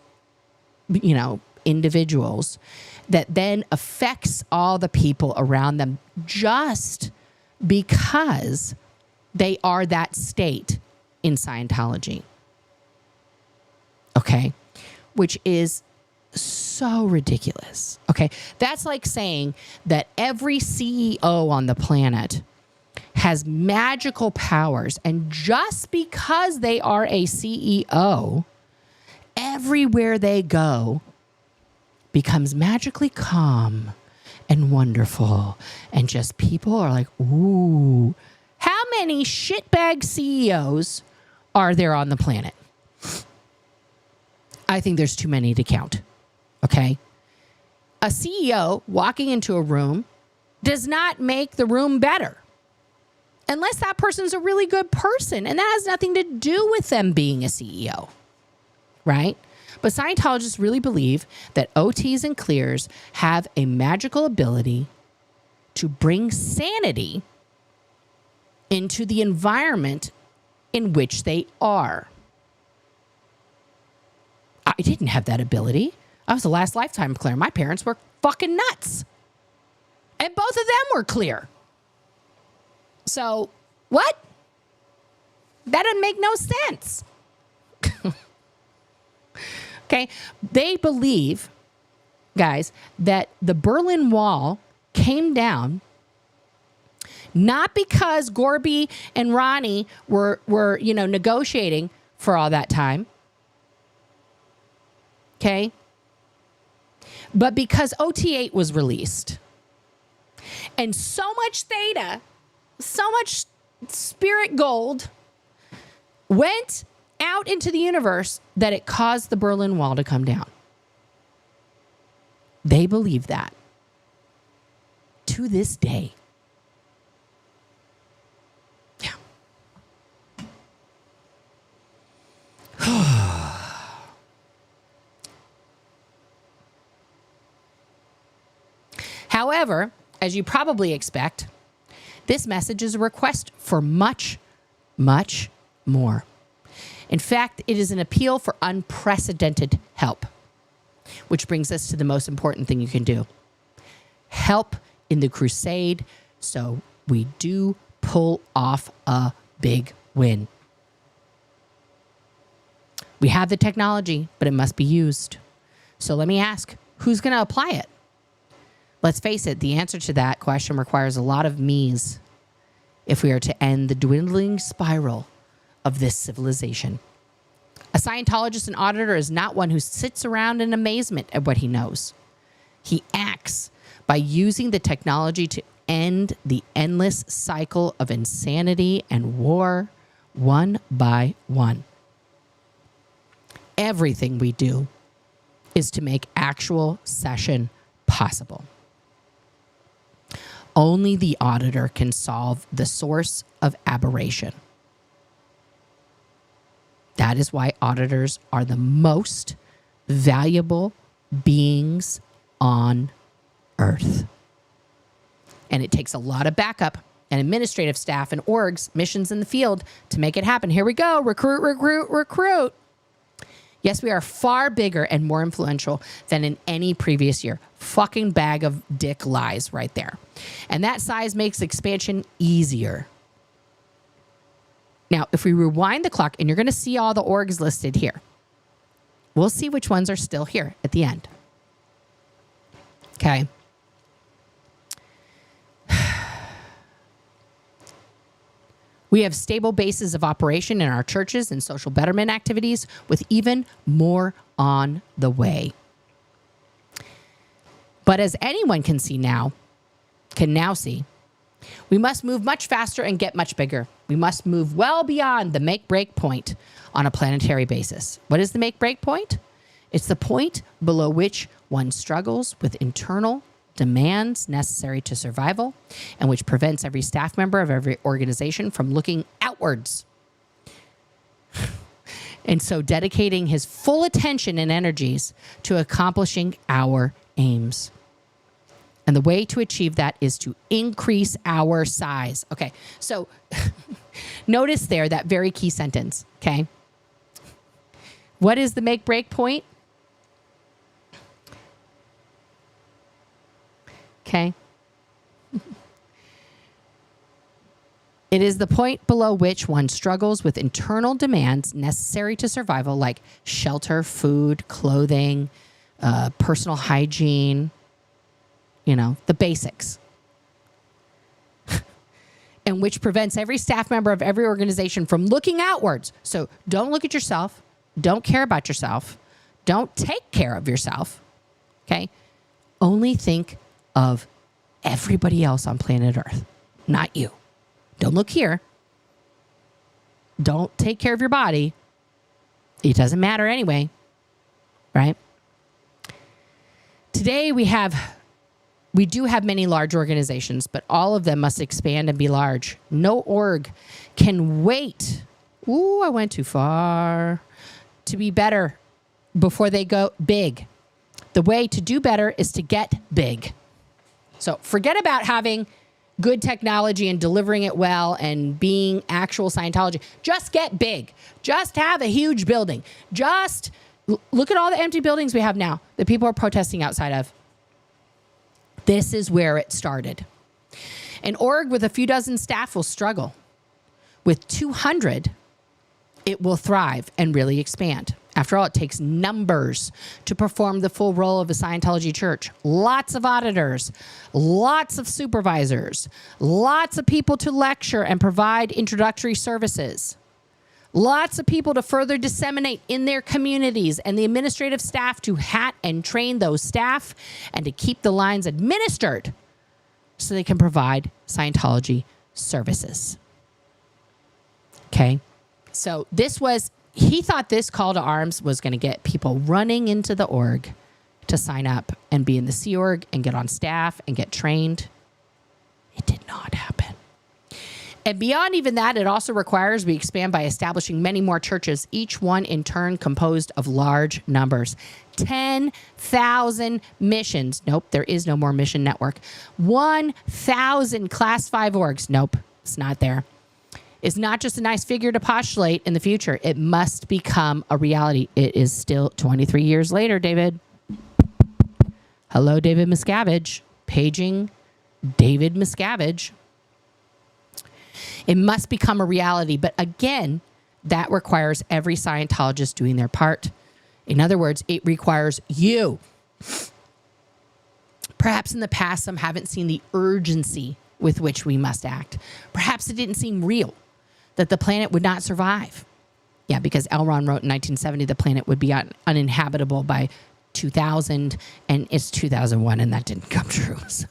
individuals that then affects all the people around them just because they are that state in Scientology. Okay? Which is so ridiculous. Okay? That's like saying that every CEO on the planet has magical powers, and just because they are a CEO, everywhere they go becomes magically calm and wonderful, and just people are like, ooh. How many shitbag CEOs are there on the planet? I think there's too many to count. Okay? A CEO walking into a room does not make the room better. Unless that person's a really good person. And that has nothing to do with them being a CEO. Right? But Scientologists really believe that OTs and clears have a magical ability to bring sanity into the environment in which they are. I didn't have that ability. I was a last lifetime clear. My parents were fucking nuts. And both of them were clear. So, what? That doesn't make no sense. Okay? They believe, guys, that the Berlin Wall came down not because Gorby and Ronnie were negotiating for all that time. Okay? But because OT8 was released. And so much theta, so much spirit gold went out into the universe that it caused the Berlin Wall to come down. They believe that to this day. Yeah. However, as you probably expect, this message is a request for much, much more. In fact, it is an appeal for unprecedented help, which brings us to the most important thing you can do. Help in the crusade, so we do pull off a big win. We have the technology, but it must be used. So let me ask, who's going to apply it? Let's face it, the answer to that question requires a lot of me's if we are to end the dwindling spiral of this civilization. A Scientologist and auditor is not one who sits around in amazement at what he knows. He acts by using the technology to end the endless cycle of insanity and war one by one. Everything we do is to make actual session possible. Only the auditor can solve the source of aberration. That is why auditors are the most valuable beings on Earth. And it takes a lot of backup and administrative staff and orgs, missions in the field to make it happen. Here we go. Recruit, recruit, recruit. Yes, we are far bigger and more influential than in any previous year. Fucking bag of dick lies right there. And that size makes expansion easier. Now, if we rewind the clock, and you're going to see all the orgs listed here, we'll see which ones are still here at the end. Okay. We have stable bases of operation in our churches and social betterment activities, with even more on the way. But as anyone can now see, we must move much faster and get much bigger. We must move well beyond the make-break point on a planetary basis. What is the make-break point? It's the point below which one struggles with internal demands necessary to survival, and which prevents every staff member of every organization from looking outwards. And so dedicating his full attention and energies to accomplishing our aims. And the way to achieve that is to increase our size. Okay, so notice there that very key sentence, okay? What is the make-break point? Okay. It is the point below which one struggles with internal demands necessary to survival, like shelter, food, clothing, personal hygiene, the basics. And which prevents every staff member of every organization from looking outwards. So don't look at yourself. Don't care about yourself. Don't take care of yourself. Okay? Only think of everybody else on planet Earth, not you. Don't look here. Don't take care of your body. It doesn't matter anyway, right? Today we do have many large organizations, but all of them must expand and be large. No org can wait. Ooh, I went too far. To be better before they go big. The way to do better is to get big. So forget about having good technology and delivering it well and being actual Scientology. Just get big. Just have a huge building. Just look at all the empty buildings we have now that people are protesting outside of. This is where it started. An org with a few dozen staff will struggle. With 200, it will thrive and really expand. After all, it takes numbers to perform the full role of a Scientology church. Lots of auditors, lots of supervisors, lots of people to lecture and provide introductory services, lots of people to further disseminate in their communities, and the administrative staff to hat and train those staff and to keep the lines administered so they can provide Scientology services. Okay, so he thought this call to arms was going to get people running into the org to sign up and be in the Sea Org and get on staff and get trained. It did not happen. And beyond even that, it also requires we expand by establishing many more churches, each one in turn composed of large numbers. 10,000 missions. Nope, there is no more mission network. 1,000 class 5 orgs. Nope, it's not there. It's not just a nice figure to postulate in the future. It must become a reality. It is still 23 years later, David. Hello, David Miscavige, paging David Miscavige. It must become a reality. But again, that requires every Scientologist doing their part. In other words, it requires you. Perhaps in the past, some haven't seen the urgency with which we must act. Perhaps it didn't seem real that the planet would not survive. Yeah, because L. Ron wrote in 1970 the planet would be uninhabitable by 2000, and it's 2001, and that didn't come true. So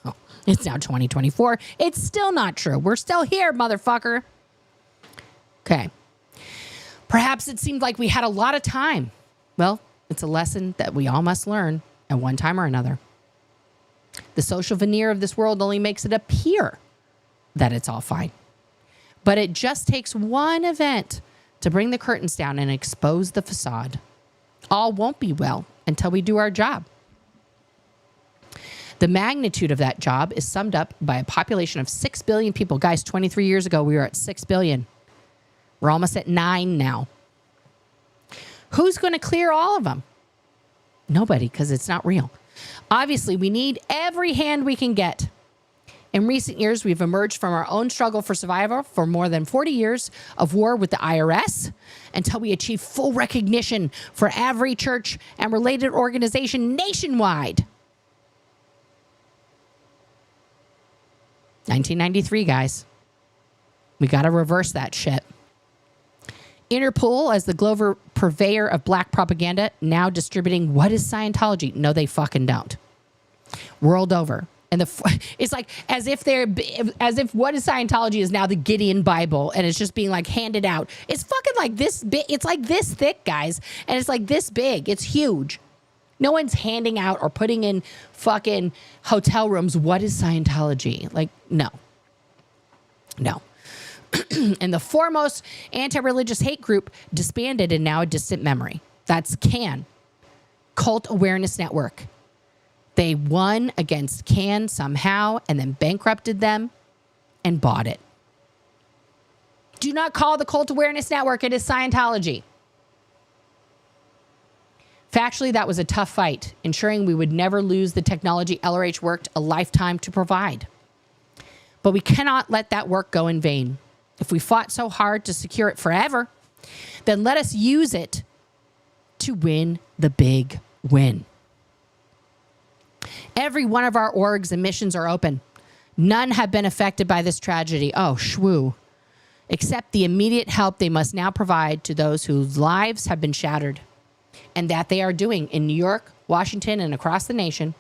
it's now 2024. It's still not true. We're still here, motherfucker. Okay. Perhaps it seemed like we had a lot of time. Well, it's a lesson that we all must learn at one time or another. The social veneer of this world only makes it appear that it's all fine. But it just takes one event to bring the curtains down and expose the facade. All won't be well until we do our job. The magnitude of that job is summed up by a population of 6 billion people. Guys, 23 years ago, we were at 6 billion. We're almost at 9 now. Who's going to clear all of them? Nobody, because it's not real. Obviously, we need every hand we can get. In recent years, we've emerged from our own struggle for survival for more than 40 years of war with the IRS until we achieve full recognition for every church and related organization nationwide. 1993, guys. We got to reverse that shit. Interpol, as the global purveyor of black propaganda, now distributing what is Scientology? No, they fucking don't. World over. And it's like as if what is Scientology is now the Gideon Bible, and it's just being like handed out. It's fucking like this big. It's like this thick, guys, and it's like this big. It's huge. No one's handing out or putting in fucking hotel rooms. What is Scientology? Like, no. And the foremost anti-religious hate group disbanded and now a distant memory. That's CAN, Cult Awareness Network. They won against CAN somehow and then bankrupted them and bought it. Do not call the Cult Awareness Network. It is Scientology. Factually, that was a tough fight, ensuring we would never lose the technology LRH worked a lifetime to provide. But we cannot let that work go in vain. If we fought so hard to secure it forever, then let us use it to win the big win. Every one of our orgs and missions are open. None have been affected by this tragedy. Oh, shwoo. Except the immediate help they must now provide to those whose lives have been shattered. And that they are doing in New York, Washington, and across the nation.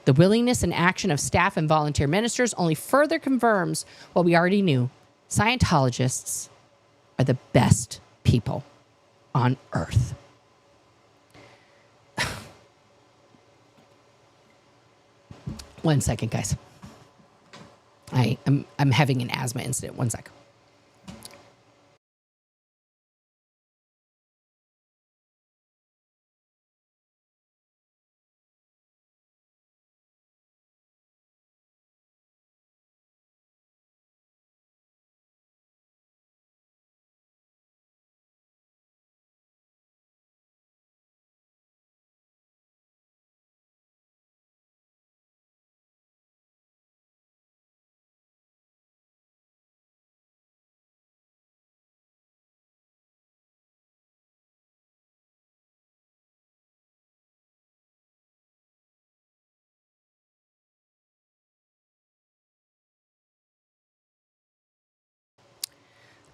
The willingness and action of staff and volunteer ministers only further confirms what we already knew. Scientologists are the best people on earth. One second, guys. I'm having an asthma incident. One sec.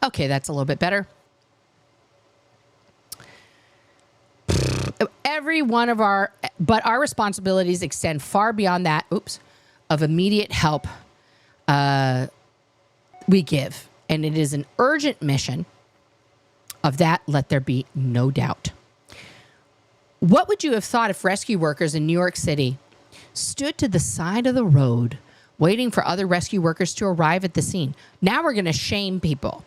Okay, that's a little bit better. Every one of our responsibilities extend far beyond that, of immediate help we give. And it is an urgent mission. Of that, let there be no doubt. What would you have thought if rescue workers in New York City stood to the side of the road waiting for other rescue workers to arrive at the scene? Now we're going to shame people.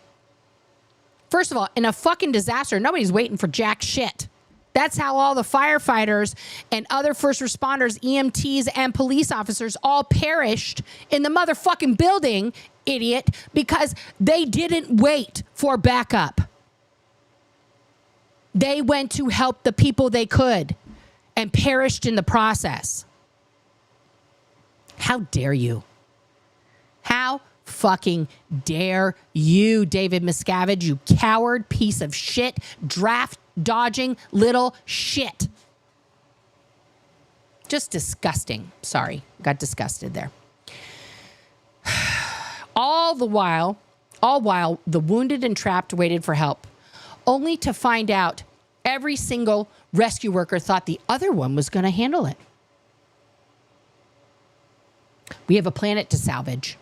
First of all, in a fucking disaster, nobody's waiting for jack shit. That's how all the firefighters and other first responders, EMTs, and police officers all perished in the motherfucking building, idiot, because they didn't wait for backup. They went to help the people they could and perished in the process. How dare you? How fucking dare you, David Miscavige, you coward piece of shit, draft dodging little shit. Just disgusting. Sorry, got disgusted there. All while the wounded and trapped waited for help, only to find out every single rescue worker thought the other one was going to handle it. We have a planet to salvage.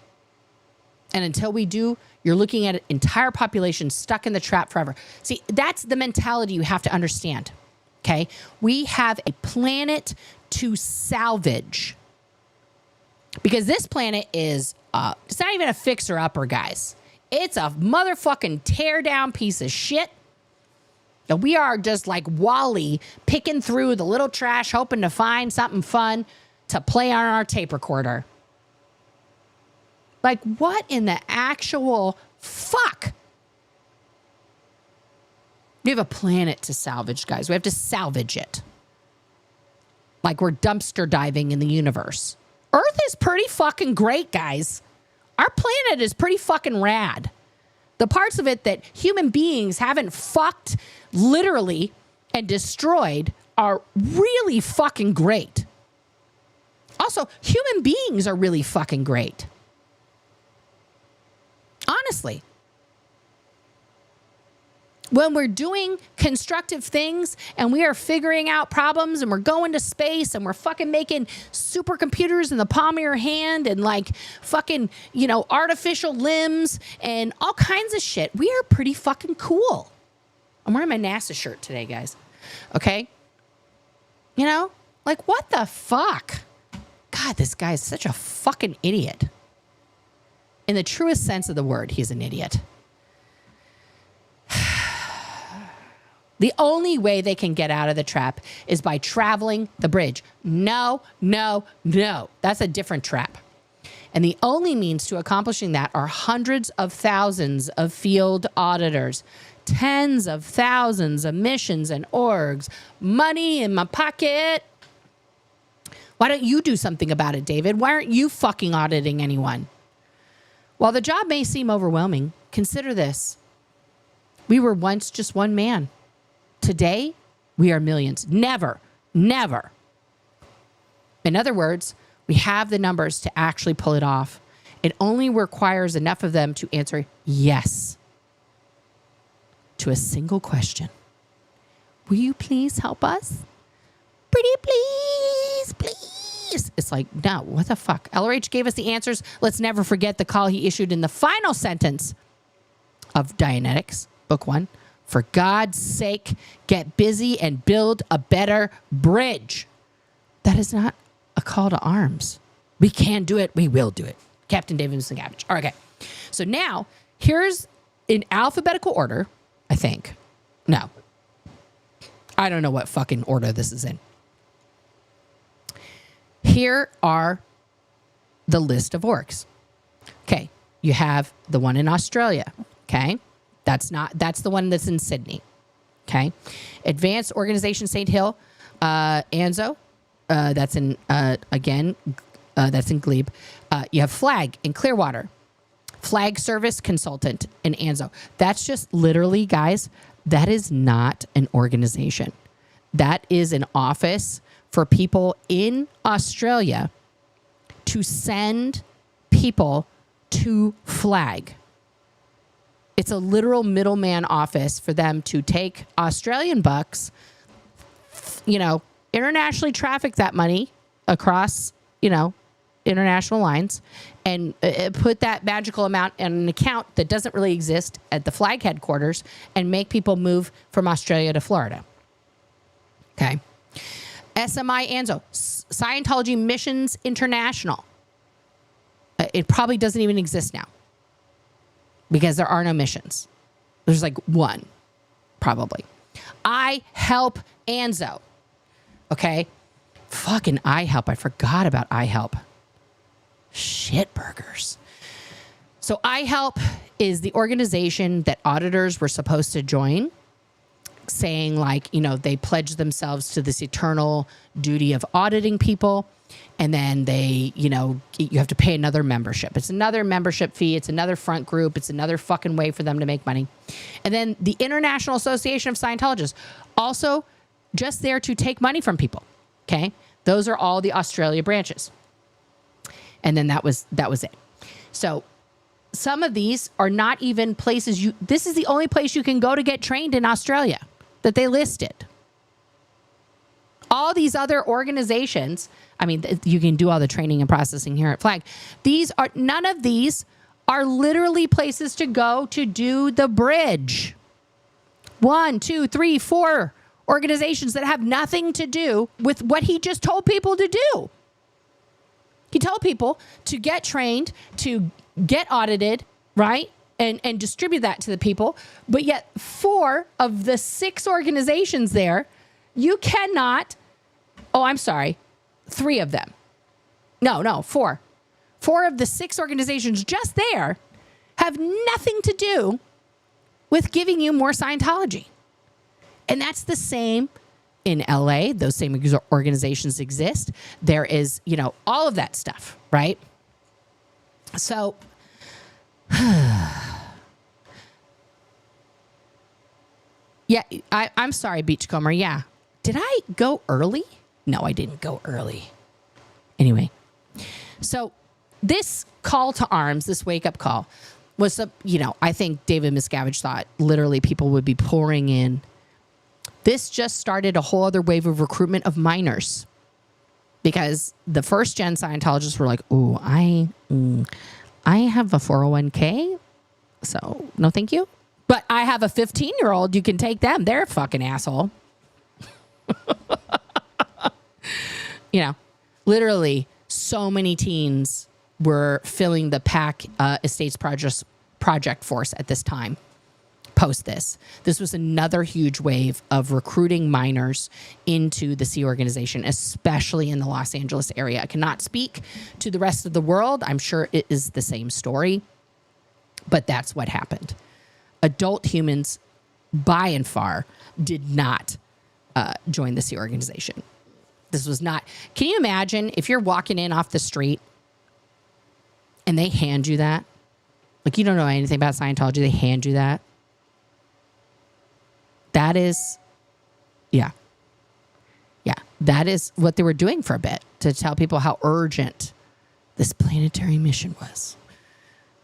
And until we do, you're looking at an entire population stuck in the trap forever. See, that's the mentality you have to understand. Okay? We have a planet to salvage. Because this planet is, it's not even a fixer-upper, guys. It's a motherfucking tear-down piece of shit. And we are just like Wall-E, picking through the little trash, hoping to find something fun to play on our tape recorder. Like, what in the actual fuck? We have a planet to salvage, guys. We have to salvage it. Like we're dumpster diving in the universe. Earth is pretty fucking great, guys. Our planet is pretty fucking rad. The parts of it that human beings haven't fucked literally and destroyed are really fucking great. Also, human beings are really fucking great. Honestly. When we're doing constructive things and we are figuring out problems and we're going to space and we're fucking making supercomputers in the palm of your hand and like fucking, you know, artificial limbs and all kinds of shit, we are pretty fucking cool. I'm wearing my NASA shirt today, guys. Okay? You know? Like, what the fuck? God, this guy is such a fucking idiot. In the truest sense of the word, he's an idiot. The only way they can get out of the trap is by traveling the bridge. No, no, no. That's a different trap. And the only means to accomplishing that are hundreds of thousands of field auditors, tens of thousands of missions and orgs, money in my pocket. Why don't you do something about it, David? Why aren't you fucking auditing anyone? While the job may seem overwhelming, consider this. We were once just one man. Today, we are millions. Never, never. In other words, we have the numbers to actually pull it off. It only requires enough of them to answer yes to a single question. Will you please help us? Pretty please, please. It's like, no, what the fuck? LRH gave us the answers. Let's never forget the call he issued in the final sentence of Dianetics, Book 1. For God's sake, get busy and build a better bridge. That is not a call to arms. We can do it. We will do it. Captain David Miscavige. All right, okay. So now, here's in alphabetical order, I think. No. I don't know what fucking order this is in. Here are the list of orgs. Okay. You have the one in Australia. Okay. That's the one that's in Sydney. Okay. Advanced Organization St. Hill, ANZO. That's in, that's in Glebe. You have Flag in Clearwater. Flag Service Consultant in ANZO. That's just literally, guys, that is not an organization. That is an office for people in Australia to send people to Flag. It's a literal middleman office for them to take Australian bucks, you know, internationally traffic that money across, you know, international lines and put that magical amount in an account that doesn't really exist at the Flag headquarters and make people move from Australia to Florida. Okay. SMI ANZO, Scientology Missions International. It probably doesn't even exist now because there are no missions. There's like one, probably. I Help ANZO. Okay. Fucking I Help. I forgot about I Help. Shit burgers. So I Help is the organization that auditors were supposed to join, saying like, you know, they pledged themselves to this eternal duty of auditing people. And then they, you have to pay another membership. It's another membership fee. It's another front group. It's another fucking way for them to make money. And then the International Association of Scientologists, also just there to take money from people. Okay. Those are all the Australia branches. And then that was it. So some of these are not even places this is the only place you can go to get trained in Australia that they listed. All these other organizations, I mean, you can do all the training and processing here at Flag. None of these are literally places to go to do the bridge. 1, 2, 3, 4 organizations that have nothing to do with what he just told people to do. He told people to get trained, to get audited, right? And distribute that to the people. But yet 4 of the 6 organizations there, you cannot... Oh, I'm sorry. 3 of them. No, 4. 4 of the 6 organizations just there have nothing to do with giving you more Scientology. And that's the same in LA. Those same organizations exist. There is, all of that stuff, right? So, yeah, I'm sorry, Beachcomber. Yeah. Did I go early? No, I didn't go early. Anyway, so this call to arms, this wake-up call, was, I think David Miscavige thought literally people would be pouring in. This just started a whole other wave of recruitment of minors, because the first-gen Scientologists were like, "Ooh, I have a 401k, so no thank you. But I have a 15-year-old. You can take them. They're a fucking asshole." Literally so many teens were filling the PAC Estates project force at this time, post this. This was another huge wave of recruiting minors into the Sea organization, especially in the Los Angeles area. I cannot speak to the rest of the world. I'm sure it is the same story, but that's what happened. Adult humans, by and far, did not join the Sea organization. This was not... Can you imagine if you're walking in off the street and they hand you that? Like, you don't know anything about Scientology. They hand you that. That is... Yeah. Yeah. That is what they were doing for a bit, to tell people how urgent this planetary mission was.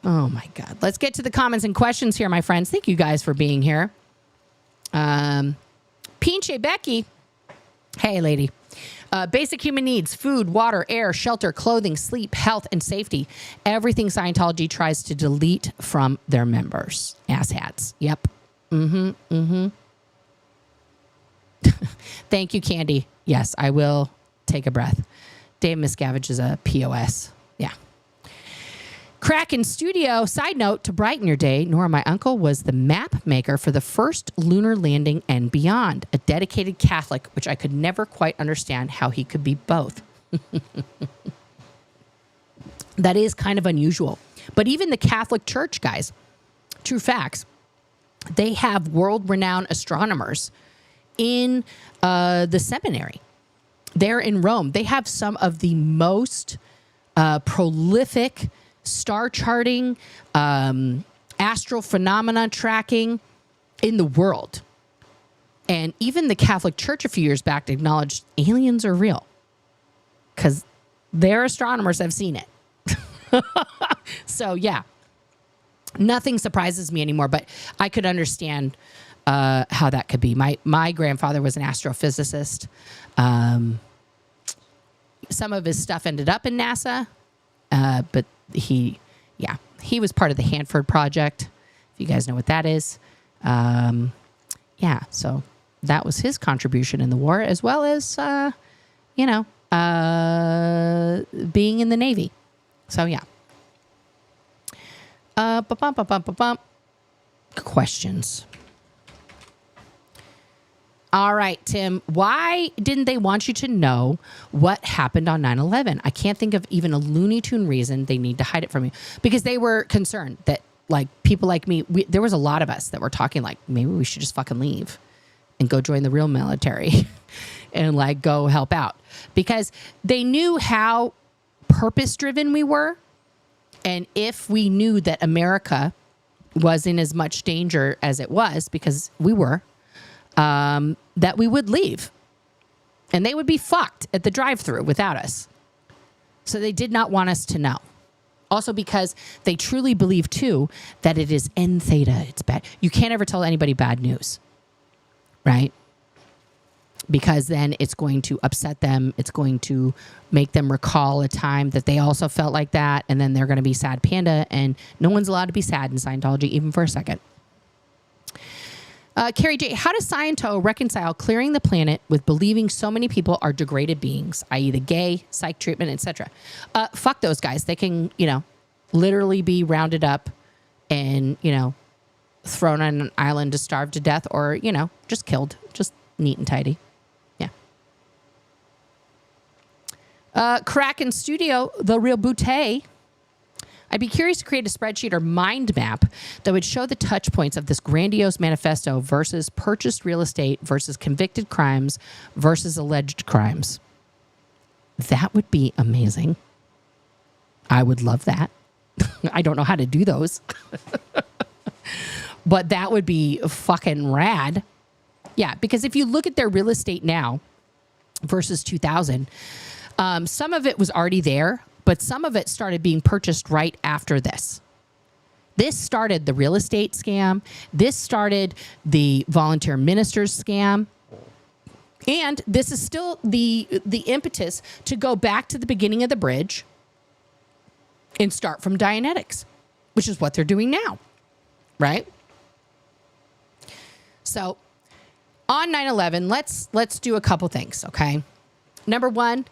Oh, my God. Let's get to the comments and questions here, my friends. Thank you guys for being here. Pinche Becky. Hey, lady. Basic human needs: food, water, air, shelter, clothing, sleep, health, and safety. Everything Scientology tries to delete from their members. Asshats. Yep. Thank you, Candy. Yes, I will take a breath. Dave Miscavige is a POS. Yeah. Kraken Studio. Side note, to brighten your day, Nora, my uncle, was the map maker for the first lunar landing and beyond. A dedicated Catholic, which I could never quite understand how he could be both. That is kind of unusual. But even the Catholic Church, guys, true facts, they have world-renowned astronomers in the seminary. They're in Rome. They have some of the most prolific star charting, astral phenomena tracking in the world. And even the Catholic Church a few years back acknowledged aliens are real, because their astronomers have seen it. So, yeah, nothing surprises me anymore, but I could understand how that could be. My grandfather was an astrophysicist. Some of his stuff ended up in NASA, but he was part of the Hanford Project, if you guys know what that is. So that was his contribution in the war, as well as, being in the Navy. So, yeah. Questions. All right, Tim, why didn't they want you to know what happened on 9/11? I can't think of even a Looney Tune reason they need to hide it from you. Because they were concerned that, like, people like me, there was a lot of us that were talking like, maybe we should just fucking leave and go join the real military and, like, go help out. because they knew how purpose-driven we were. And if we knew that America was in as much danger as it was, because we were, that we would leave. And they would be fucked at the drive-thru without us. So they did not want us to know. Also because they truly believe, too, that it is N theta. It's bad. You can't ever tell anybody bad news, right? Because then it's going to upset them. It's going to make them recall a time that they also felt like that. And then they're going to be sad panda. And no one's allowed to be sad in Scientology, even for a second. Carrie J., how does Scientology reconcile clearing the planet with believing so many people are degraded beings, i.e. the gay, psych treatment, etc.? Fuck those guys. They can, literally be rounded up and, thrown on an island to starve to death or, just killed. Just neat and tidy. Yeah. Kraken Studio, The Real Boutte. I'd be curious to create a spreadsheet or mind map that would show the touch points of this grandiose manifesto versus purchased real estate versus convicted crimes versus alleged crimes. That would be amazing. I would love that. I don't know how to do those. But that would be fucking rad. Yeah, because if you look at their real estate now versus 2000, some of it was already there. But some of it started being purchased right after this. This started the real estate scam. This started the volunteer ministers scam. And this is still the impetus to go back to the beginning of the bridge and start from Dianetics, which is what they're doing now, right? So on 9/11, let's do a couple things, okay? Number one,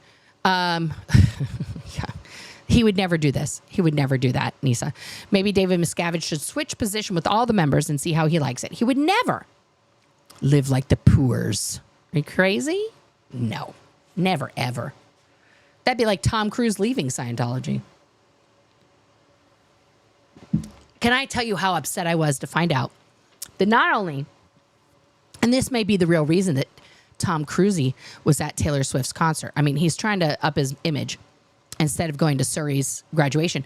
he would never do this. He would never do that, Nisa. Maybe David Miscavige should switch position with all the members and see how he likes it. He would never live like the poors. Are you crazy? No, never, ever. That'd be like Tom Cruise leaving Scientology. Can I tell you how upset I was to find out that not only, and this may be the real reason that Tom Cruise was at Taylor Swift's concert. I mean, he's trying to up his image instead of going to Surrey's graduation.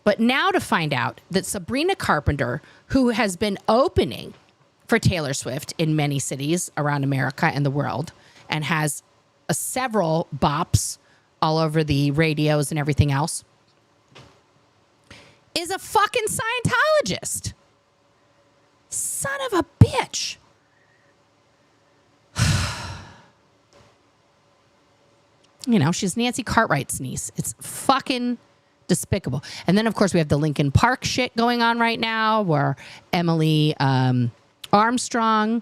But now to find out that Sabrina Carpenter, who has been opening for Taylor Swift in many cities around America and the world, and has several bops all over the radios and everything else, is a fucking Scientologist. Son of a bitch. She's Nancy Cartwright's niece. It's fucking despicable. And then, of course, we have the Lincoln Park shit going on right now where Emily Armstrong,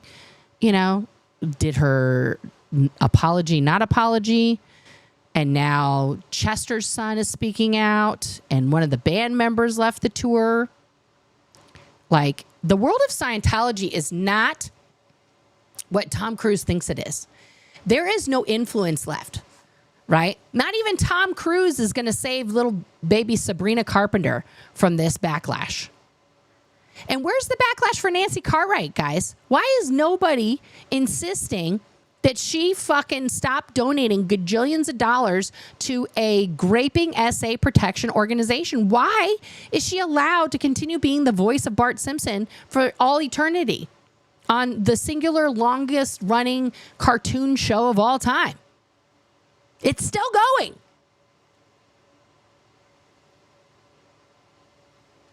did her apology, not apology. And now Chester's son is speaking out. And one of the band members left the tour. Like, the world of Scientology is not what Tom Cruise thinks it is. There is no influence left. Right? Not even Tom Cruise is going to save little baby Sabrina Carpenter from this backlash. And where's the backlash for Nancy Cartwright, guys? Why is nobody insisting that she fucking stop donating gajillions of dollars to a graping essay protection organization? Why is she allowed to continue being the voice of Bart Simpson for all eternity on the singular longest running cartoon show of all time? It's still going.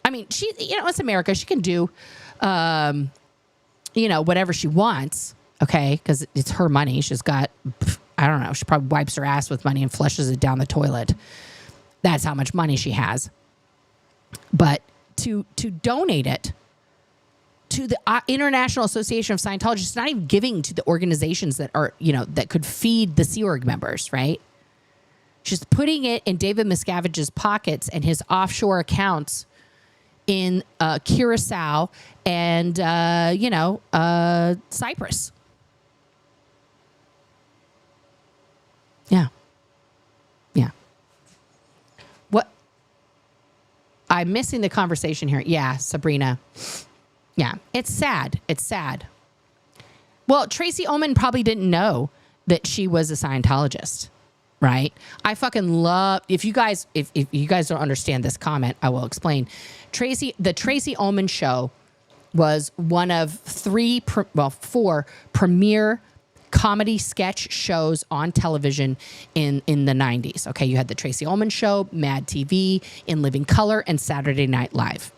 I mean, it's America. She can do, whatever she wants, okay? Because it's her money. She's got, I don't know, she probably wipes her ass with money and flushes it down the toilet. That's how much money she has. But to donate it to the International Association of Scientologists, not even giving to the organizations that are, that could feed the Sea Org members, right? She's putting it in David Miscavige's pockets and his offshore accounts in Curacao and, Cyprus. Yeah. Yeah. What? I'm missing the conversation here. Yeah, Sabrina. Yeah, it's sad. It's sad. Well, Tracy Ullman probably didn't know that she was a Scientologist. right? I fucking love, if you guys don't understand this comment, I will explain. The Tracy Ullman Show was one of four premier comedy sketch shows on television in the 90s. Okay, you had the Tracy Ullman Show, Mad TV, In Living Color, and Saturday Night Live.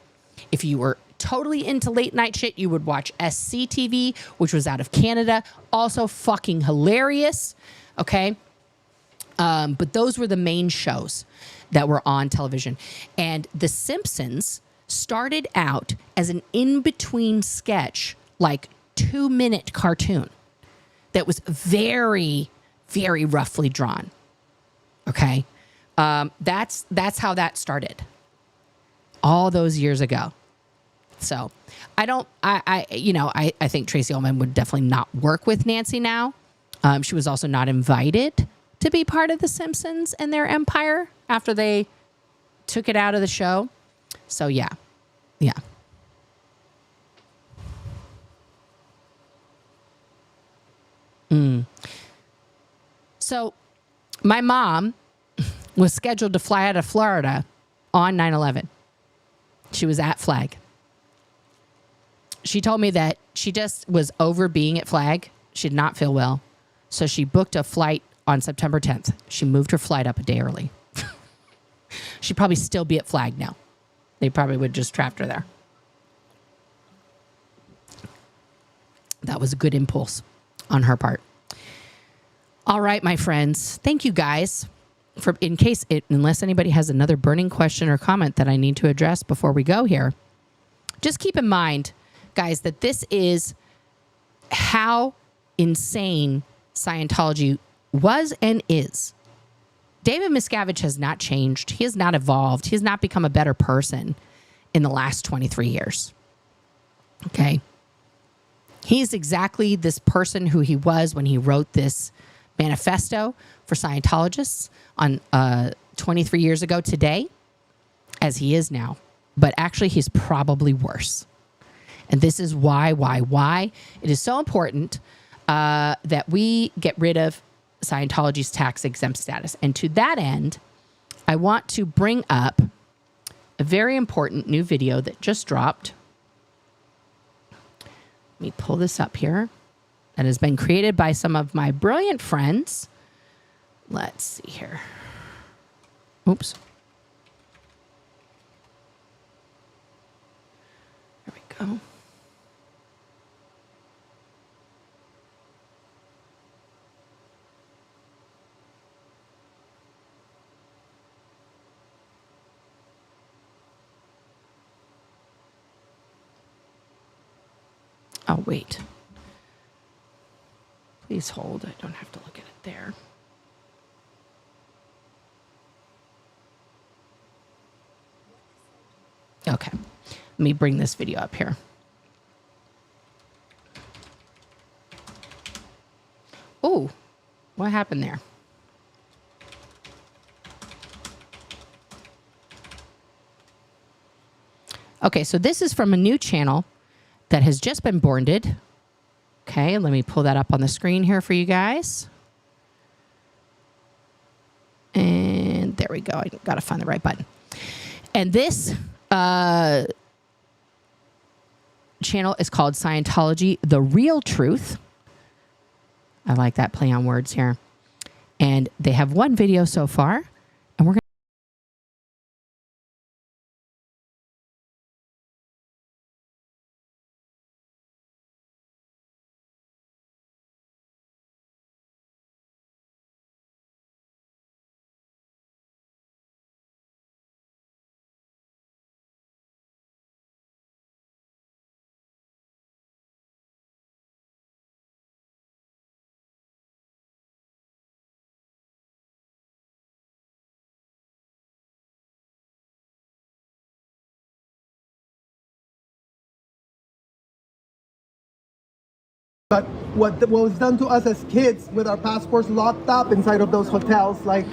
If you were totally into late night shit, you would watch SCTV, which was out of Canada. Also fucking hilarious. Okay. But those were the main shows that were on television. And The Simpsons started out as an in-between sketch, like 2-minute cartoon that was very, very roughly drawn. Okay. That's how that started all those years ago. So I think Tracy Ullman would definitely not work with Nancy now. She was also not invited to be part of The Simpsons and their empire after they took it out of the show. So yeah. So my mom was scheduled to fly out of Florida on 9/11. She was at Flag. She told me that she just was over being at Flag. She did not feel well. So she booked a flight on September 10th. She moved her flight up a day early. She'd probably still be at Flag now. They probably would just trapped her there. That was a good impulse on her part. All right, my friends. Thank you guys. Unless anybody has another burning question or comment that I need to address before we go here, just keep in mind, guys, that this is how insane Scientology was and is. David Miscavige has not changed. He has not evolved. He has not become a better person in the last 23 years. Okay? He's exactly this person who he was when he wrote this manifesto for Scientologists on 23 years ago today, as he is now. But actually, he's probably worse. And this is why it is so important that we get rid of Scientology's tax exempt status. And to that end, I want to bring up a very important new video that just dropped. Let me pull this up here. That has been created by some of my brilliant friends. Let's see here. Oops. There we go. Oh, wait. Please hold. I don't have to look at it there. Okay. Let me bring this video up here. Oh, what happened there? Okay, so this is from a new channel that has just been boarded. Okay, let me pull that up on the screen here for you guys. And there we go. I got to find the right button. And this channel is called Scientology the Reel Truth. I like that play on words here. And they have one video so far. And we're going to But what was done to us as kids with our passports locked up inside of those hotels, like,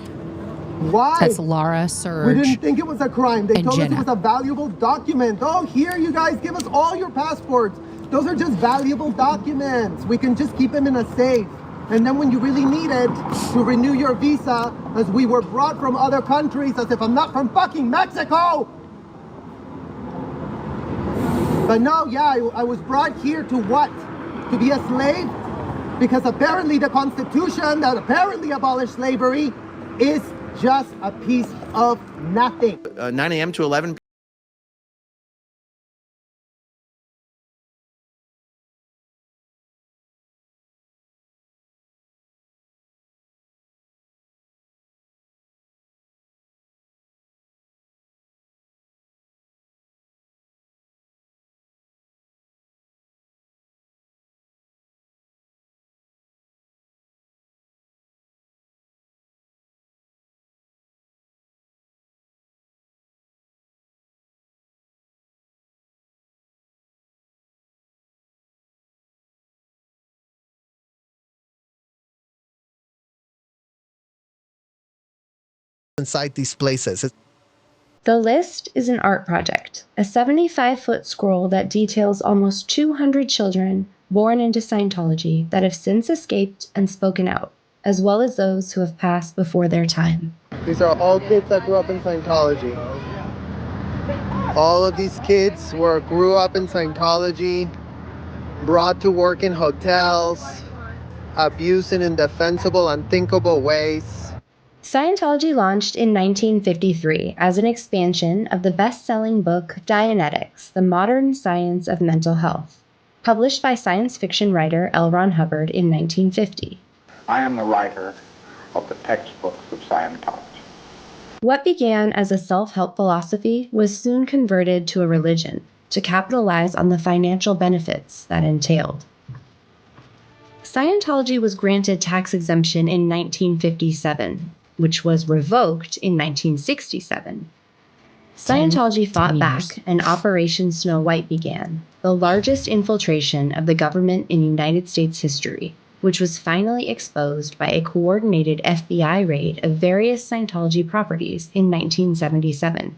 why? That's Laura, Serge. We didn't think it was a crime. They told Jenna. us it was a valuable document. Oh, here, you guys, give us all your passports. Those are just valuable documents. We can just keep them in a safe. And then when you really needed to renew your visa, as we were brought from other countries, as if I'm not from fucking Mexico. But no, yeah, I was brought here to what? To be a slave? Because apparently the Constitution that apparently abolished slavery is just a piece of nothing. 9 a.m. to 11 p.m. Inside these places. The List is an art project, a 75-foot scroll that details almost 200 children born into Scientology that have since escaped and spoken out, as well as those who have passed before their time. These are all kids that grew up in Scientology. All of these kids grew up in Scientology, brought to work in hotels, abused in indefensible, unthinkable ways. Scientology launched in 1953 as an expansion of the best-selling book Dianetics, The Modern Science of Mental Health, published by science fiction writer L. Ron Hubbard in 1950. I am the writer of the textbooks of Scientology. What began as a self-help philosophy was soon converted to a religion to capitalize on the financial benefits that entailed. Scientology was granted tax exemption in 1957, which was revoked in 1967. Scientology fought back, and Operation Snow White began, the largest infiltration of the government in United States history, which was finally exposed by a coordinated FBI raid of various Scientology properties in 1977.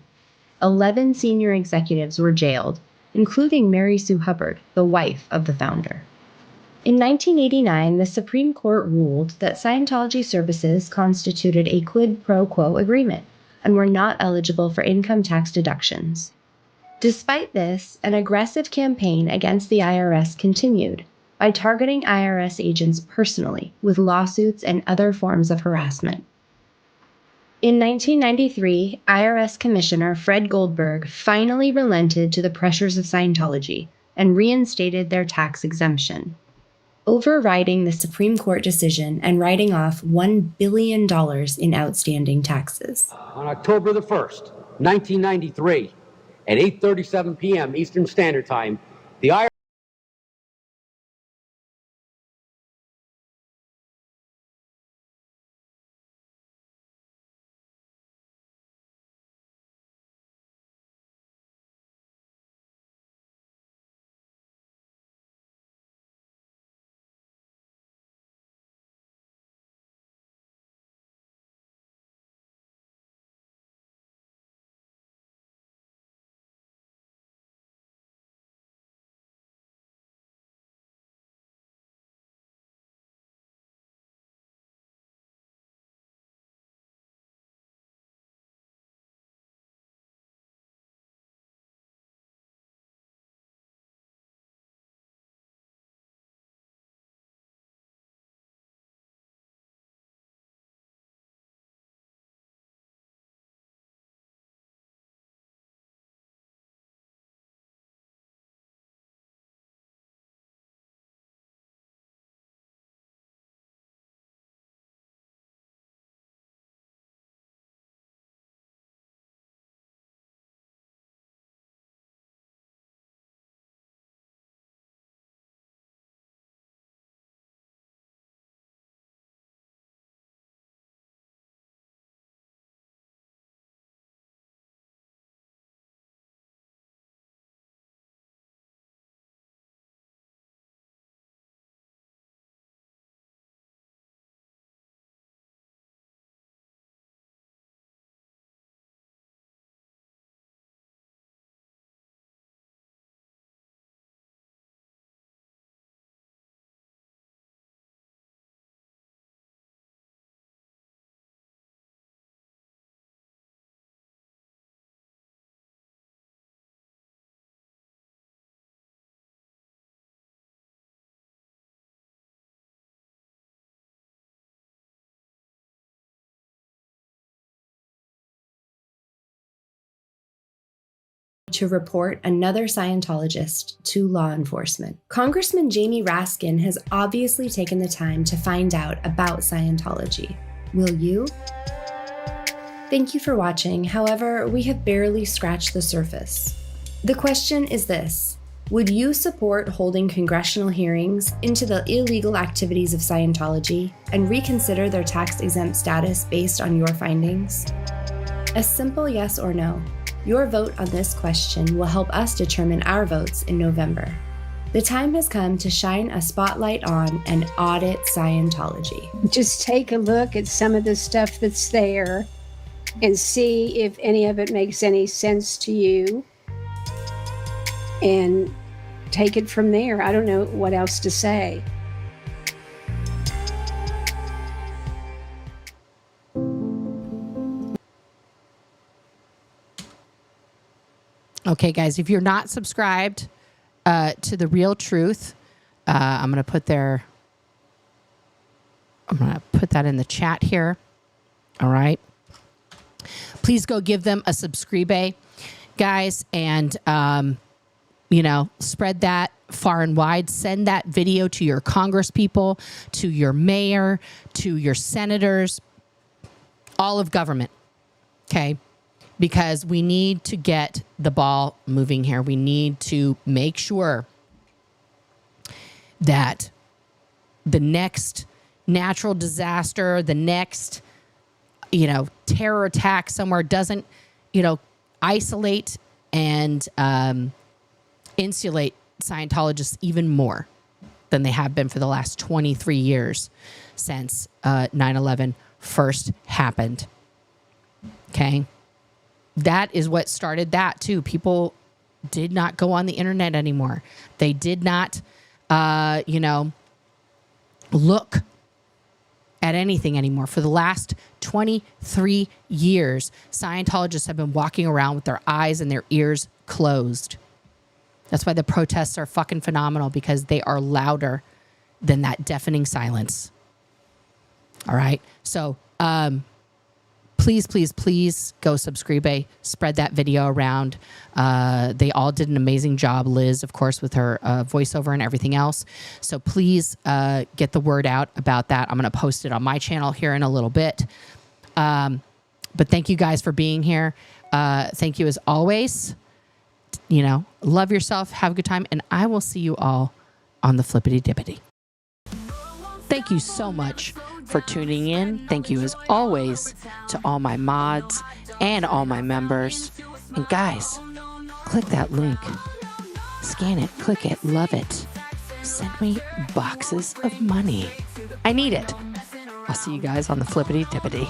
11 senior executives were jailed, including Mary Sue Hubbard, the wife of the founder. In 1989, the Supreme Court ruled that Scientology services constituted a quid pro quo agreement and were not eligible for income tax deductions. Despite this, an aggressive campaign against the IRS continued by targeting IRS agents personally with lawsuits and other forms of harassment. In 1993, IRS Commissioner Fred Goldberg finally relented to the pressures of Scientology and reinstated their tax exemption, overriding the Supreme Court decision and writing off $1 billion in outstanding taxes. On October the 1st, 1993, at 8:37 p.m. Eastern Standard Time, the IRS to report another Scientologist to law enforcement. Congressman Jamie Raskin has obviously taken the time to find out about Scientology. Will you? Thank you for watching. However, we have barely scratched the surface. The question is this: would you support holding congressional hearings into the illegal activities of Scientology and reconsider their tax-exempt status based on your findings? A simple yes or no. Your vote on this question will help us determine our votes in November. The time has come to shine a spotlight on and audit Scientology. Just take a look at some of the stuff that's there and see if any of it makes any sense to you, and take it from there. I don't know what else to say. Okay, guys, if you're not subscribed to The Reel Truth, I'm going to put that in the chat here. All right. Please go give them a subscribe, guys, and, spread that far and wide. Send that video to your Congress people, to your mayor, to your senators, all of government. Okay. Because we need to get the ball moving here. We need to make sure that the next natural disaster, the next, terror attack somewhere doesn't, isolate and insulate Scientologists even more than they have been for the last 23 years since 9/11 first happened. Okay. That is what started that too. People did not go on the internet anymore. They did not, look at anything anymore. For the last 23 years, Scientologists have been walking around with their eyes and their ears closed. That's why the protests are fucking phenomenal, because they are louder than that deafening silence. All right. So, please, please, please go subscribe, spread that video around. They all did an amazing job. Liz, of course, with her voiceover and everything else. So please get the word out about that. I'm going to post it on my channel here in a little bit. But thank you guys for being here. Thank you as always. Love yourself, have a good time, and I will see you all on the flippity dippity. Thank you so much for tuning in. Thank you as always to all my mods and all my members. And guys, click that link. Scan it, click it, love it. Send me boxes of money. I need it. I'll see you guys on the flippity dippity.